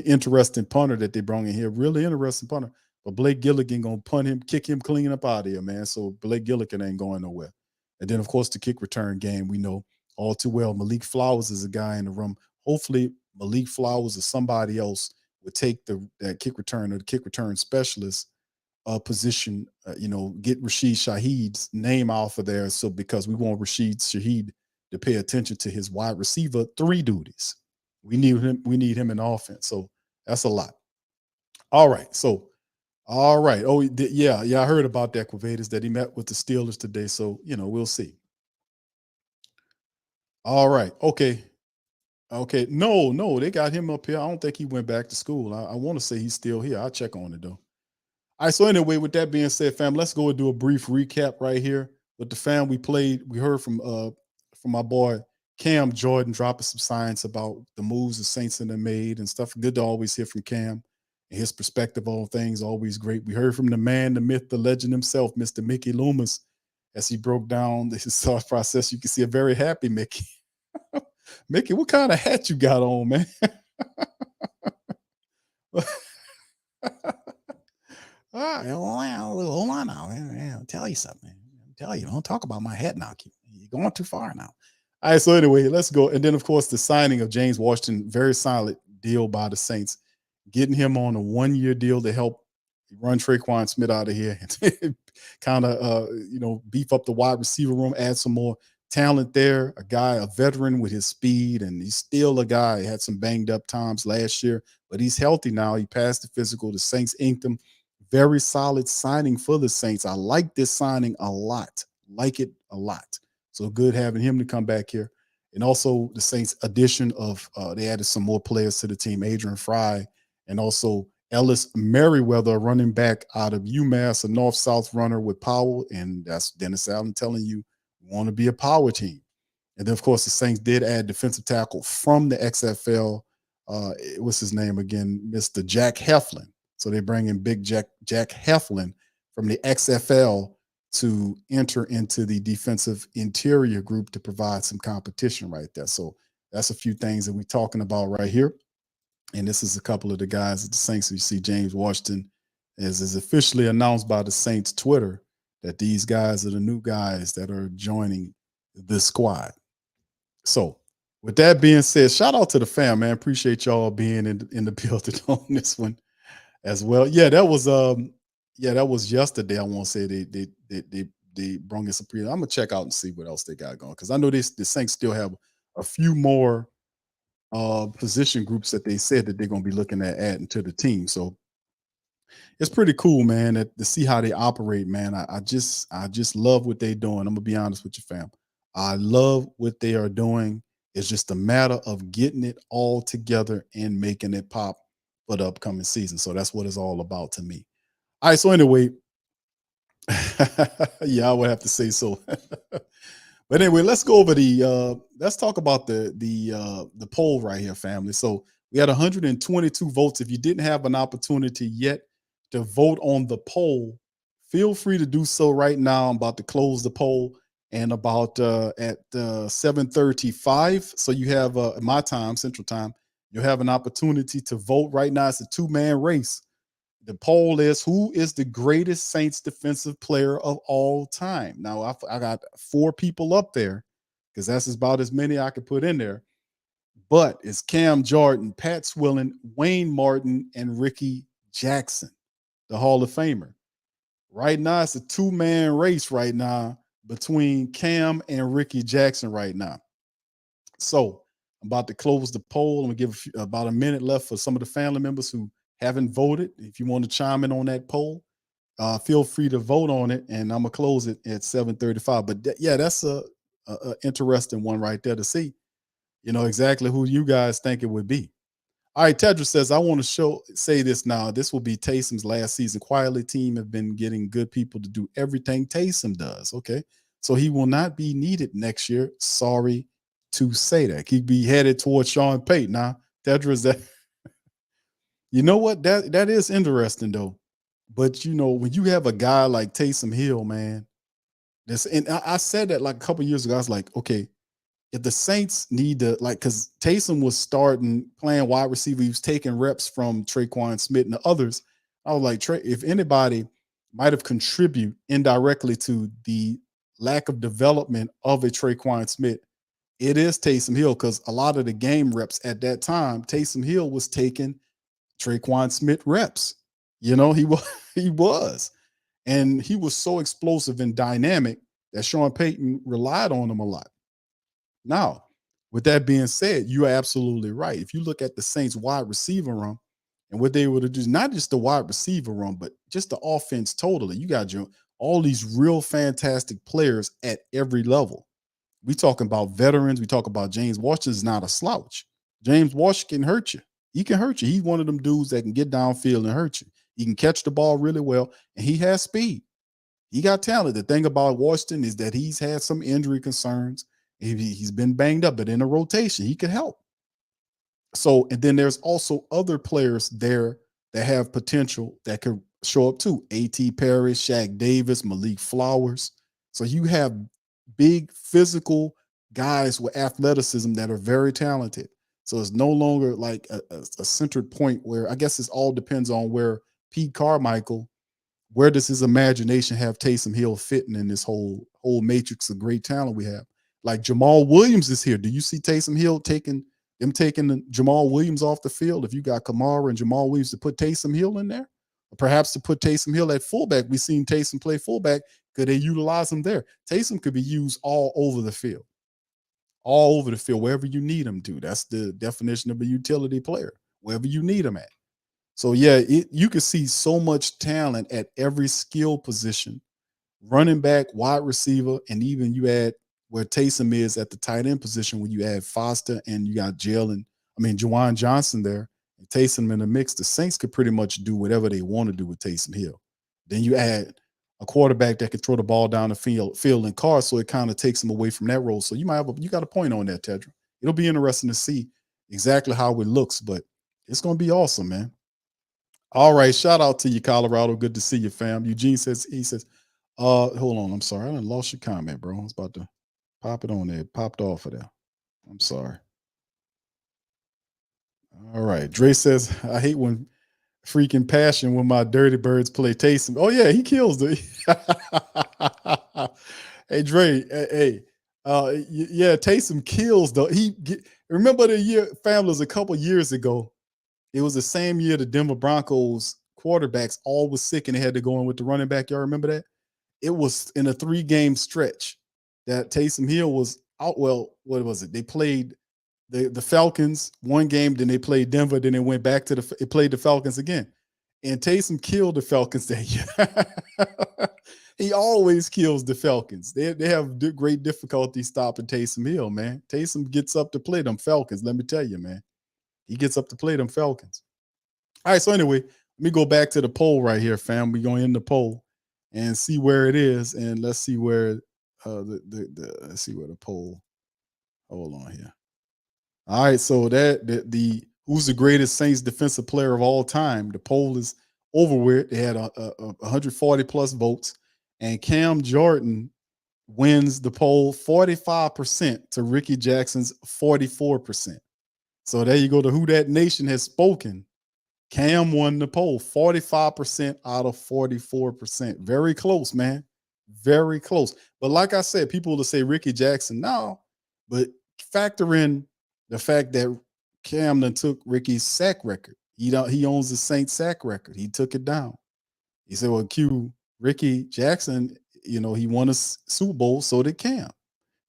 interesting punter that they brought in here, really interesting punter. But Blake Gilligan going to punt him, kick him clean up out of here, man. So Blake Gilligan ain't going nowhere. And then, of course, the kick return game, we know all too well. Malik Flowers is a guy in the room. Hopefully, Malik Flowers or somebody else would take that kick return or the kick return specialist position, get Rashid Shaheed's name off of there. So because we want Rashid Shaheed to pay attention to his wide receiver 3 duties. We need him in offense. So that's a lot. All right. So, all right. Oh, yeah. I heard about that, Quavadas, that he met with the Steelers today. So, we'll see. All right. Okay. No, they got him up here. I don't think he went back to school. I want to say he's still here. I'll check on it though. All right. So anyway, with that being said, fam, let's go and do a brief recap right here with the fam. We heard from my boy Cam Jordan dropping some science about the moves the Saints have made and stuff. Good to always hear from Cam and his perspective on things. Always great. We heard from the man, the myth, the legend himself, Mr. Mickey Loomis, as he broke down his thought process. You can see a very happy Mickey. Mickey, what kind of hat you got on, man? All right, hold on now. I'll tell you something. Don't talk about my hat now. You're going too far now. All right, so anyway, let's go. And then, of course, the signing of James Washington, very solid deal by the Saints, getting him on a 1-year deal to help run Traquan Smith out of here and kind of, beef up the wide receiver room, add some more talent there. A guy, a veteran with his speed, and he's still a guy. He had some banged up times last year, but he's healthy now. He passed the physical. The Saints inked him. Very solid signing for the Saints. I like this signing a lot. Like it a lot. So good having him to come back here. And also the Saints addition of they added some more players to the team, Adrian Fry, and also Ellis Merriweather, running back out of UMass, a north-south runner with power. And that's Dennis Allen telling you, we want to be a power team. And then, of course, the Saints did add defensive tackle from the XFL. What's his name again? Mr. Jack Heflin. So they bring in Big Jack Heflin from the XFL to enter into the defensive interior group to provide some competition right there. So that's a few things that we're talking about right here. And this is a couple of the guys at the Saints. You see James Washington is officially announced by the Saints Twitter that these guys are the new guys that are joining this squad. So with that being said, shout out to the fam, man. Appreciate y'all being in the building on this one as well. Yeah, that was yesterday. I want to say they brung us a pre. I'm gonna check out and see what else they got going, because I know the Saints still have a few more position groups that they said that they're gonna be looking at adding to the team. So it's pretty cool, man, to see how they operate, man. I just love what they're doing. I'm gonna be honest with you, fam. I love what they are doing. It's just a matter of getting it all together and making it pop for the upcoming season. So that's what it's all about to me. All right. So anyway, yeah, I would have to say so. But anyway, let's go over let's talk about the poll right here, family. So we had 122 votes. If you didn't have an opportunity yet to vote on the poll, feel free to do so right now. I'm about to close the poll, and about at 7:35. So you have my time, Central Time. You have an opportunity to vote right now. It's a 2-man race. The poll is, who is the greatest Saints defensive player of all time? Now, I got 4 people up there because that's about as many I could put in there. But it's Cam Jordan, Pat Swilling, Wayne Martin, and Ricky Jackson, the Hall of Famer. Right now, it's a 2-man race right now between Cam and Ricky Jackson right now. So I'm about to close the poll. I'm going to give about a minute left for some of the family members who haven't voted. If you want to chime in on that poll, feel free to vote on it, and I'm gonna close it at 7:35. But that's a interesting one right there to see, exactly who you guys think it would be. All right, Tedra says, I want to say this now. This will be Taysom's last season. Quietly, team have been getting good people to do everything Taysom does. Okay, so he will not be needed next year. Sorry to say that. He'd be headed towards Sean Payton. Now, Tedra, is that? You know what? That is interesting though. But when you have a guy like Taysom Hill, man, and I said that like a couple years ago. I was like, okay, if the Saints need to, like, because Taysom was starting playing wide receiver, he was taking reps from Traquan Smith and the others. I was like, if anybody might have contributed indirectly to the lack of development of a Traquan Smith, it is Taysom Hill, because a lot of the game reps at that time, Taysom Hill was taking Traquan Smith reps. He was, and he was so explosive and dynamic that Sean Payton relied on him a lot. Now, with that being said, you are absolutely right. If you look at the Saints wide receiver room and what they were to do, not just the wide receiver room, but just the offense totally, you got all these real fantastic players at every level. We talking about veterans. We talk about James Washington's not a slouch. James Washington can hurt you. He can hurt you. He's one of them dudes that can get downfield and hurt you. He can catch the ball really well, and he has speed. He got talent. The thing about Washington is that he's had some injury concerns, He's been banged up, but in a rotation, he could help. So, and then there's also other players there that have potential that could show up too. A.T. Perry, Shaq Davis, Malik Flowers. So you have big physical guys with athleticism that are very talented. So it's no longer like a centered point where I guess this all depends on where Pete Carmichael, where does his imagination have Taysom Hill fitting in this whole matrix of great talent we have? Like Jamal Williams is here. Do you see Taysom Hill taking Jamal Williams off the field? If you got Kamara and Jamal Williams, to put Taysom Hill in there, or perhaps to put Taysom Hill at fullback. We've seen Taysom play fullback. Could they utilize him there? Taysom could be used all over the field, wherever you need him to. That's the definition of a utility player, wherever you need him at. So yeah, you can see so much talent at every skill position, running back, wide receiver, and even you add where Taysom is at the tight end position when you add Foster and you got Juwan Johnson there, and Taysom in the mix. The Saints could pretty much do whatever they want to do with Taysom Hill. Then you add a quarterback that can throw the ball down the field in cars, so it kind of takes him away from that role. So you got a point on that, Tedra. It'll be interesting to see exactly how it looks, but it's going to be awesome, man. All right, shout out to you, Colorado. Good to see you, fam. Eugene says, hold on, I'm sorry. I done lost your comment, bro. I was about to pop it on there. It popped off of there. I'm sorry. All right. Dre says, I hate when freaking passion when my dirty birds play Taysom. Oh, yeah, he kills the Hey, Dre, yeah, Taysom kills though. Remember the year, families, a couple years ago. It was the same year the Denver Broncos quarterbacks all was sick and they had to go in with the running back. Y'all remember that? It was in a 3-game stretch that Taysom Hill was out. Well, what was it? They played the Falcons one game, then they played Denver, then they went back to it played the Falcons again. And Taysom killed the Falcons that year. He always kills the Falcons. They have great difficulty stopping Taysom Hill, man. Taysom gets up to play them Falcons, let me tell you, man. He gets up to play them Falcons. All right, so anyway, let me go back to the poll right here, fam. We're going in the poll and see where it is, and let's see where let's see where the poll. Hold on here. All right, so the who's the greatest Saints defensive player of all time? The poll is over with. They had 140 plus votes, and Cam Jordan wins the poll 45% to Ricky Jackson's 44%. So there you go. The Who Dat Nation has spoken. Cam won the poll 45% out of 44%. Very close, man. Very close. But like I said, people will say Ricky Jackson now, but factor in the fact that Cam then took Ricky's sack record. He owns the Saints sack record. He took it down. He said, well, Ricky Jackson, he won a Super Bowl, so did Cam.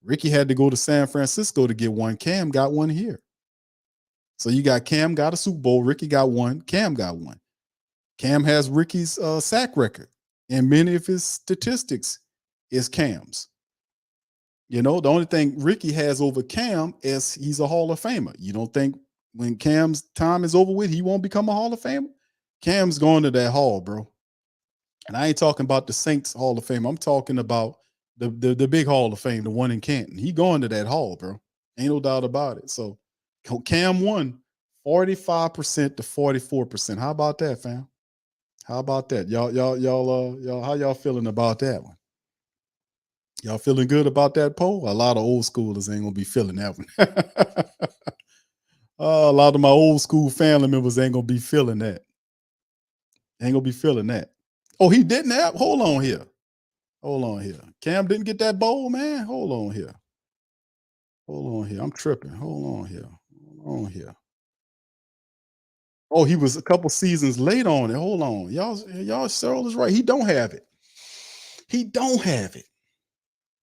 Ricky had to go to San Francisco to get one. Cam got one here. So you got Cam got a Super Bowl, Ricky got one, Cam got one. Cam has Ricky's sack record, and many of his statistics is Cam's. The only thing Ricky has over Cam is he's a Hall of Famer. You don't think when Cam's time is over with, he won't become a Hall of Famer? Cam's going to that hall, bro. And I ain't talking about the Saints Hall of Fame. I'm talking about the big Hall of Fame, the one in Canton. He going to that hall, bro. Ain't no doubt about it. So Cam won 45% to 44%. How about that, fam? How about that? Y'all, how y'all feeling about that one? Y'all feeling good about that poll? A lot of old schoolers ain't gonna be feeling that one. A lot of my old school family members ain't gonna be feeling that. Ain't gonna be feeling that. Oh, he didn't have? Hold on here. Hold on here. Cam didn't get that bowl, man. Hold on here. Hold on here. I'm tripping. Hold on here. Hold on here. Oh, he was a couple seasons late on it. Hold on. Y'all, Cheryl is right. He don't have it. He don't have it.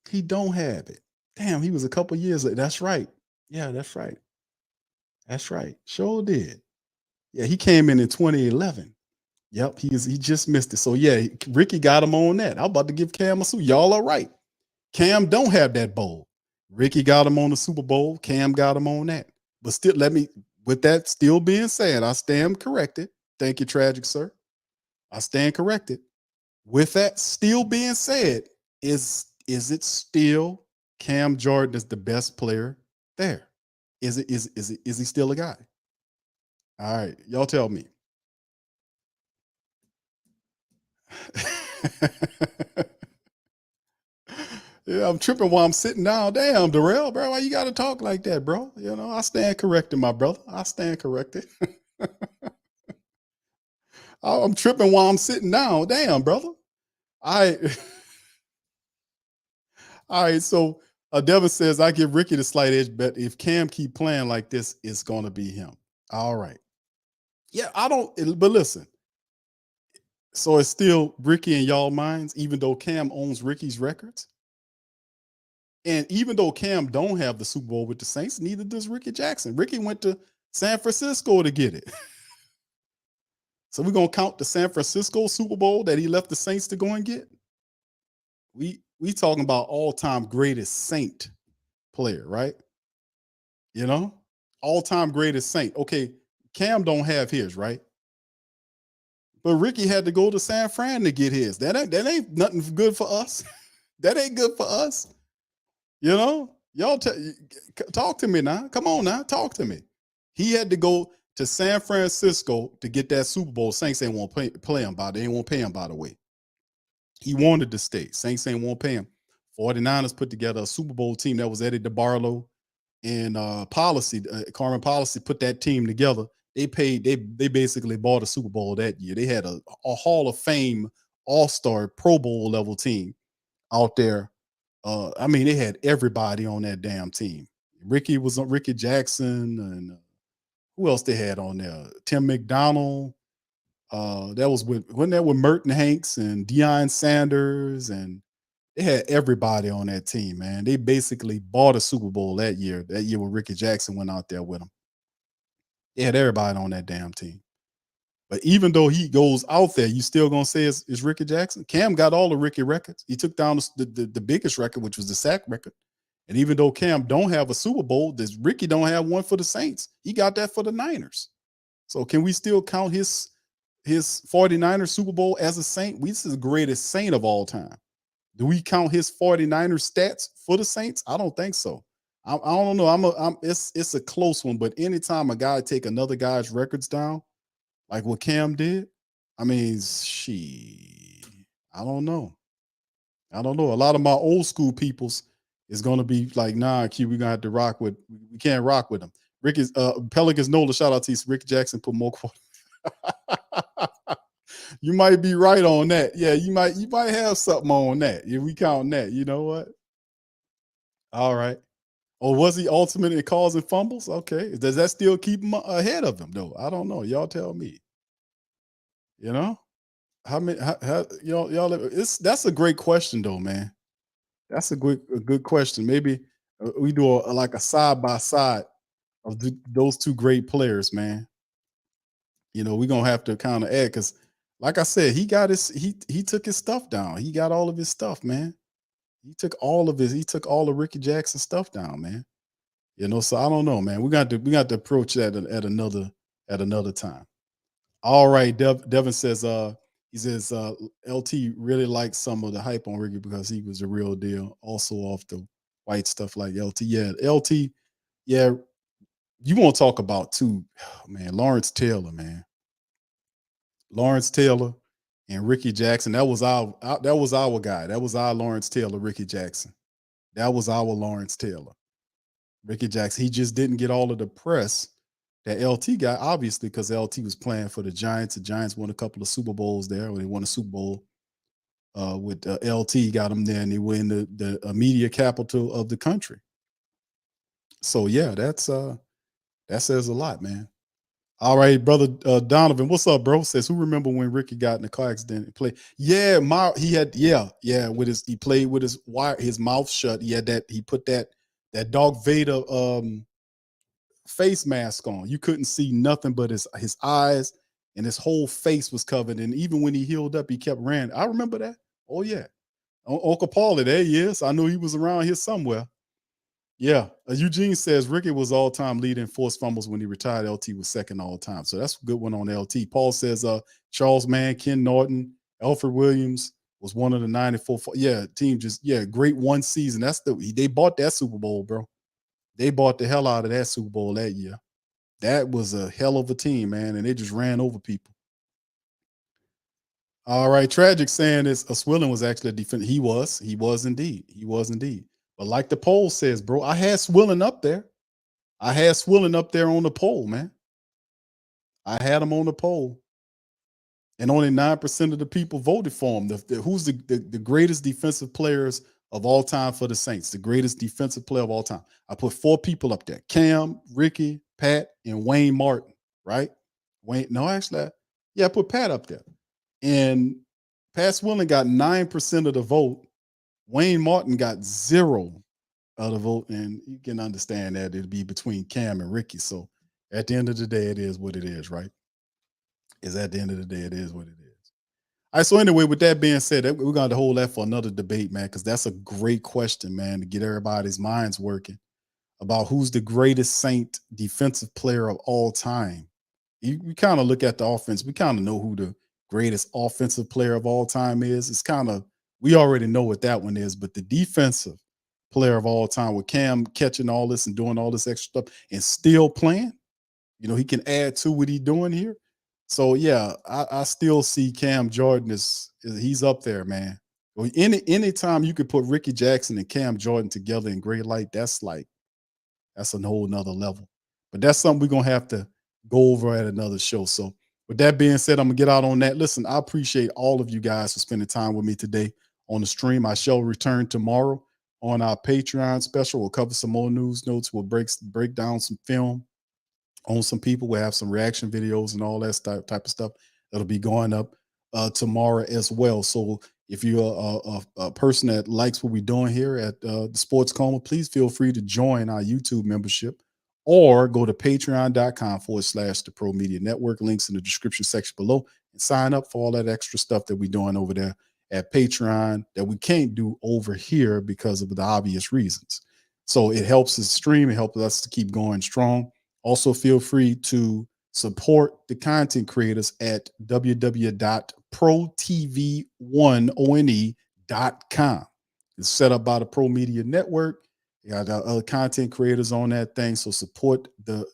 He don't have it. Damn, he was a couple years late. That's right. Yeah, that's right. That's right. Sure did. Yeah, he came in 2011. Yep, he just missed it. So yeah, Ricky got him on that. I'm about to give Cam a suit. Y'all are right. Cam don't have that bowl. Ricky got him on the Super Bowl. Cam got him on that. But still, with that still being said, I stand corrected. Thank you, Tragic Sir. I stand corrected. With that still being said, is it still Cam Jordan is the best player there. Is he still a guy? All right, y'all tell me. Yeah, I'm tripping while I'm sitting down. Damn, Darrell, bro, why you got to talk like that, bro? You know, I stand corrected, my brother. I stand corrected. I'm tripping while I'm sitting down. Damn, brother. All right. All right. So Devin says, I give Ricky the slight edge, but if Cam keep playing like this, it's going to be him. All right. Yeah, I don't, but listen. So it's still Ricky in y'all minds, even though Cam owns Ricky's records. And even though Cam don't have the Super Bowl with the Saints, neither does Ricky Jackson. Ricky went to San Francisco to get it. So we're gonna count the San Francisco Super Bowl that he left the Saints to go and get. We talking about all-time greatest Saint player, right? You know, all-time greatest Saint. Okay, Cam don't have his, right? But Ricky had to go to San Fran to get his. That ain't nothing good for us. That ain't good for us. You know, y'all talk to me now. Come on now, talk to me. He had to go to San Francisco to get that Super Bowl. Saints ain't won't play him by. They ain't won't pay him, by the way. He wanted to stay. Saints ain't won't pay him. 49ers put together a Super Bowl team that was Eddie DeBarlo and Carmen Policy put that team together. They basically bought a Super Bowl that year. They had a Hall of Fame All-Star Pro Bowl level team out there. I mean, they had everybody on that damn team. Ricky was on Ricky Jackson, and who else they had on there? Tim McDonald. That was wasn't that with Merton Hanks and Deion Sanders, and they had everybody on that team, man. They basically bought a Super Bowl that year. That year when Ricky Jackson went out there with them. They had everybody on that damn team. But even though he goes out there, you still gonna say it's Ricky Jackson? Cam got all the Ricky records. He took down the biggest record, which was the sack record. And even though Cam don't have a Super Bowl, this Ricky don't have one for the Saints. He got that for the Niners. So can we still count his 49ers Super Bowl as a Saint? This is the greatest Saint of all time. Do we count his 49ers stats for the Saints? I don't think so. I don't know. It's a close one, but anytime a guy take another guy's records down, like what Cam did, I mean, I don't know. A lot of my old school peoples is gonna be like, nah, Q, we're gonna have to rock with. We can't rock with him. Ricky's Pelicans Nola, shout out to you. Rick Jackson put more quotes. You might be right on that. Yeah, you might have something on that. If we count that, you know what? All right. Or was he ultimate in causing fumbles? Okay. Does that still keep him ahead of him though? I don't know. Y'all tell me. You know? How many y'all that's a great question though, man. That's a good question. Maybe we do like a side by side of those two great players, man. You know, we're gonna have to kind of add because, like I said, he took his stuff down. He got all of his stuff, man. He took all of Ricky Jackson stuff down, man. You know, so I don't know, man. We got to approach that at another time. All right, Devin says he says LT really likes some of the hype on Ricky because he was a real deal. Also off the white stuff like LT. Yeah, LT. Yeah, you want to talk about too, man. Lawrence Taylor, man. Lawrence Taylor and Ricky Jackson. That was our guy. That was our Lawrence Taylor, Ricky Jackson. That was our Lawrence Taylor. Ricky Jackson. He just didn't get all of the press that LT got, obviously, because LT was playing for the Giants. The Giants won a couple of Super Bowls there. They won a Super Bowl with LT, got them there, and they were in the media capital of the country. So yeah, that says a lot, man. All right, brother Donovan, what's up, bro? Says, who remember when Ricky got in the car accident and played? Yeah, he played with his mouth shut. He had that. He put that Darth Vader face mask on. You couldn't see nothing but his eyes, and his whole face was covered. And even when he healed up, he kept running. I remember that. Oh yeah, Uncle Paulie, there he is. I knew he was around here somewhere. Yeah, Eugene says Ricky was all-time leading forced fumbles when he retired. LT was second all time, so that's a good one on LT. Paul says Charles Mann, Ken Norton, Alfred Williams, was one of the 94. Yeah, team great one season. They bought that Super Bowl, bro. They bought the hell out of that Super Bowl that year. That was a hell of a team, man, and they just ran over people. All right, Tragic saying this, Swilling was actually a defense. He was indeed. But like the poll says, bro, I had Swilling up there. I had Swilling up there on the poll, man. I had him on the poll. And only 9% of the people voted for him. Who's the greatest defensive players of all time for the Saints? The greatest defensive player of all time. I put 4 people up there: Cam, Ricky, Pat, and Wayne Martin. Right? I put Pat up there. And Pat Swilling got 9% of the vote. Wayne Martin got 0 of the vote, and you can understand that it'd be between Cam and Ricky. So at the end of the day, it is what it is, right? At the end of the day, it is what it is. All right. So anyway, with that being said, we're going to hold that for another debate, man, because that's a great question, man, to get everybody's minds working about who's the greatest Saint defensive player of all time. You kind of look at the offense. We kind of know who the greatest offensive player of all time is. It's kind of, we already know what that one is, but the defensive player of all time, with Cam catching all this and doing all this extra stuff and still playing, he can add to what he's doing here. So yeah, I still see Cam Jordan he's up there, man. Anytime you could put Ricky Jackson and Cam Jordan together in great light, that's a whole nother level. But that's something we're gonna have to go over at another show. So with that being said, I'm gonna get out on that. Listen, I appreciate all of you guys for spending time with me today on the stream. I shall return tomorrow on our Patreon special. We'll cover some more news notes. We'll break down some film on some people. We'll have some reaction videos and all that type of stuff that'll be going up tomorrow as well. So if you're a person that likes what we're doing here at the Sports Coma, please feel free to join our YouTube membership or go to patreon.com/the Pro Media Network. Links in the description section below, and sign up for all that extra stuff that we're doing over there at Patreon that we can't do over here because of the obvious reasons. So it helps us stream. It helps us to keep going strong. Also, feel free to support the content creators at www.protv1one.com. It's set up by the Pro Media Network. You got other content creators on that thing. So support the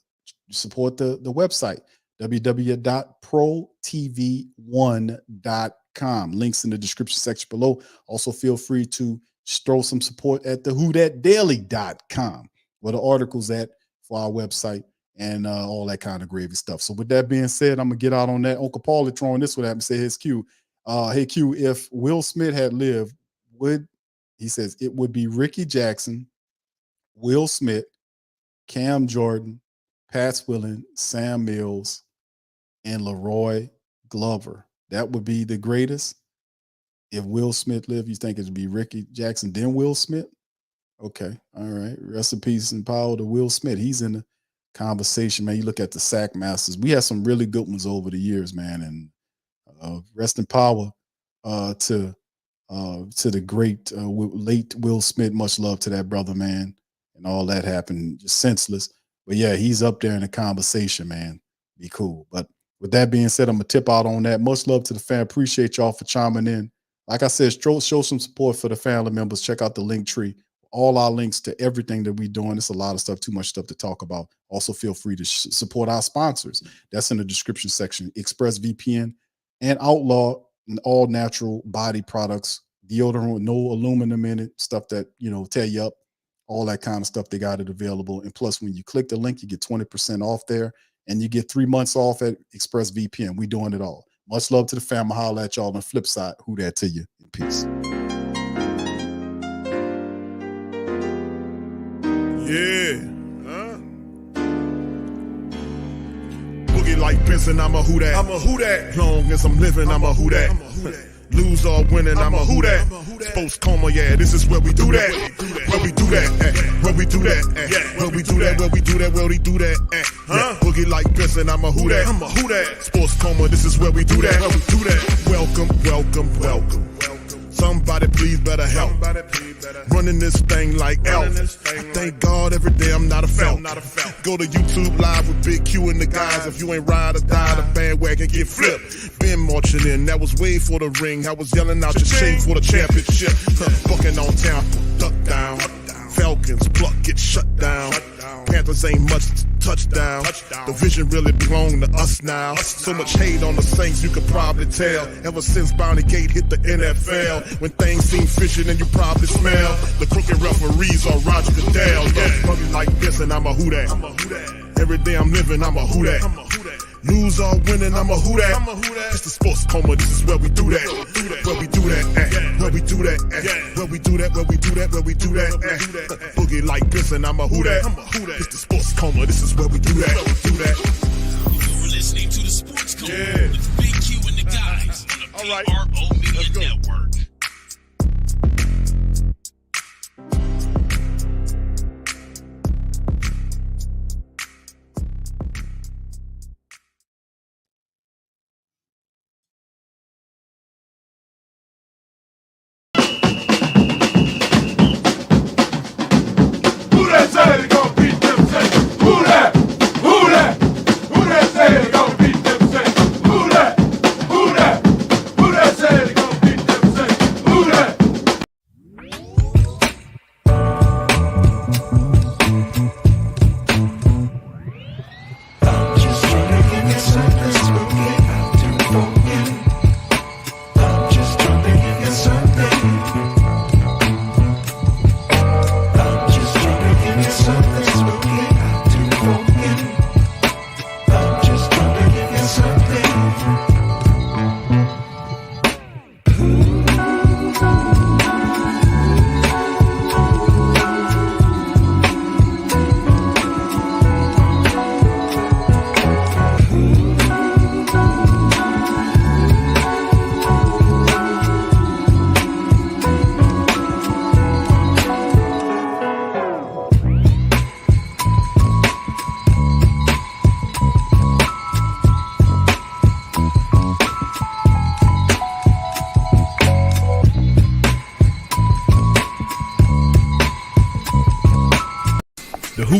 website, www.protv1.com. Links in the description section below. Also, feel free to throw some support at the whothatdaily.com, where the articles at for our website and all that kind of gravy stuff. So with that being said, I'm gonna get out on that. Uncle Paul is throwing this one at me. Say his Q. Hey Q, if Will Smith had lived, he says it would be Ricky Jackson, Will Smith, Cam Jordan, Pat Swilling, Sam Mills, and Leroy Glover. That would be the greatest. If Will Smith lived, you think it'd be Ricky Jackson, then Will Smith? Okay. All right. Rest in peace and power to Will Smith. He's in the conversation, man. You look at the sack masters. We had some really good ones over the years, man. And rest in power to the great late Will Smith. Much love to that brother, man. And all that happened, just senseless. But yeah, he's up there in the conversation, man. Be cool. But with that being said, I'm gonna tip out on that. Much love to the fan. Appreciate y'all for chiming in. Like I said, show some support for the family members. Check out the link tree. All our links to everything that we're doing. It's a lot of stuff, too much stuff to talk about. Also, feel free to support our sponsors. That's in the description section. ExpressVPN and Outlaw, all natural body products, deodorant with no aluminum in it, stuff that, tear you up, all that kind of stuff. They got it available. And plus, when you click the link, you get 20% off there, and you get 3 months off at ExpressVPN. We're doing it all. Much love to the family. Holla at y'all on the flip side. Who that to you? In peace. Yeah. Boogie like Benson, I'm a who that. I'm a who that. Long as I'm living, I'm a who that. Lose or winning, I'm a who that. Sports Coma, yeah, this is where we do that. Where we do that, where we do that, where we do that, where we do that, where we do that, Boogie like Benson, I'm a who that. I'm a who that. Sports Coma, this is where we do that. Where we do that. Welcome, welcome, welcome Somebody please better help. Running this thing like Elf. I thank God every day I'm not a felt. Go to YouTube Live with Big Q and the guys. If you ain't ride or die, the bandwagon get flipped. Been marching in, that was way for the ring. I was yelling out your shame for the championship. Bucking on Tampa, duck down. Falcons, pluck, get shut down. Panthers ain't much touchdown. The vision really belong to us now. So much hate on the Saints, you could probably tell. Ever since Bounty Gate hit the NFL, when things seem fishy, then you probably smell the crooked referees are Roger Goodell. Yeah, probably like this, and I'm a who that. Every day I'm living, I'm a who that. Lose or winning, I'm a who that. It's the sports coma, this is where we do that. Where we do that at. Where we do that at. Where we do that, where we do that, where we do that at. Boogie like this, and I'm a who that. It's the sports coma, this is where we do that. You're listening to the Sports Coma with Big Q and the guys on the PRO Media Network.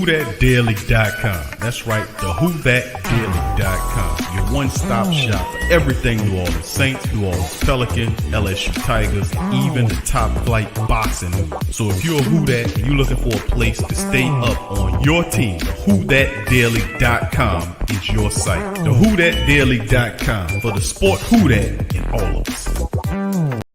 WhoThatDaily.com. That's right, the WhoThatDaily.com. Your one-stop shop for everything New Orleans Saints, New Orleans Pelicans, LSU Tigers, even the top flight boxing news. So if you're a Who That and you're looking for a place to stay up on your team, WhoThatDaily.com is your site. The WhoThatDaily.com for the sport Who That in all of us.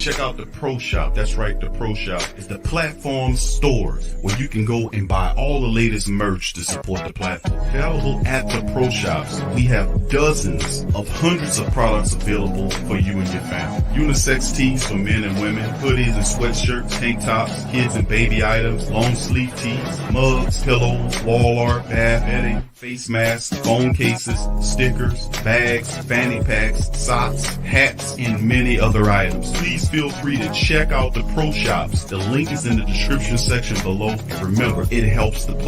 Check out the Pro Shop. That's right, the Pro Shop is the platform store where you can go and buy all the latest merch to support the platform. Available at the Pro Shops, we have dozens of hundreds of products available for you and your family. Unisex tees for men and women, hoodies and sweatshirts, tank tops, kids and baby items, long sleeve tees, mugs, pillows, wall art, bath bedding, face masks, phone cases, stickers, bags, fanny packs, socks, hats, and many other items. Please feel free to check out the Pro Shops. The link is in the description section below. And remember, it helps the platform.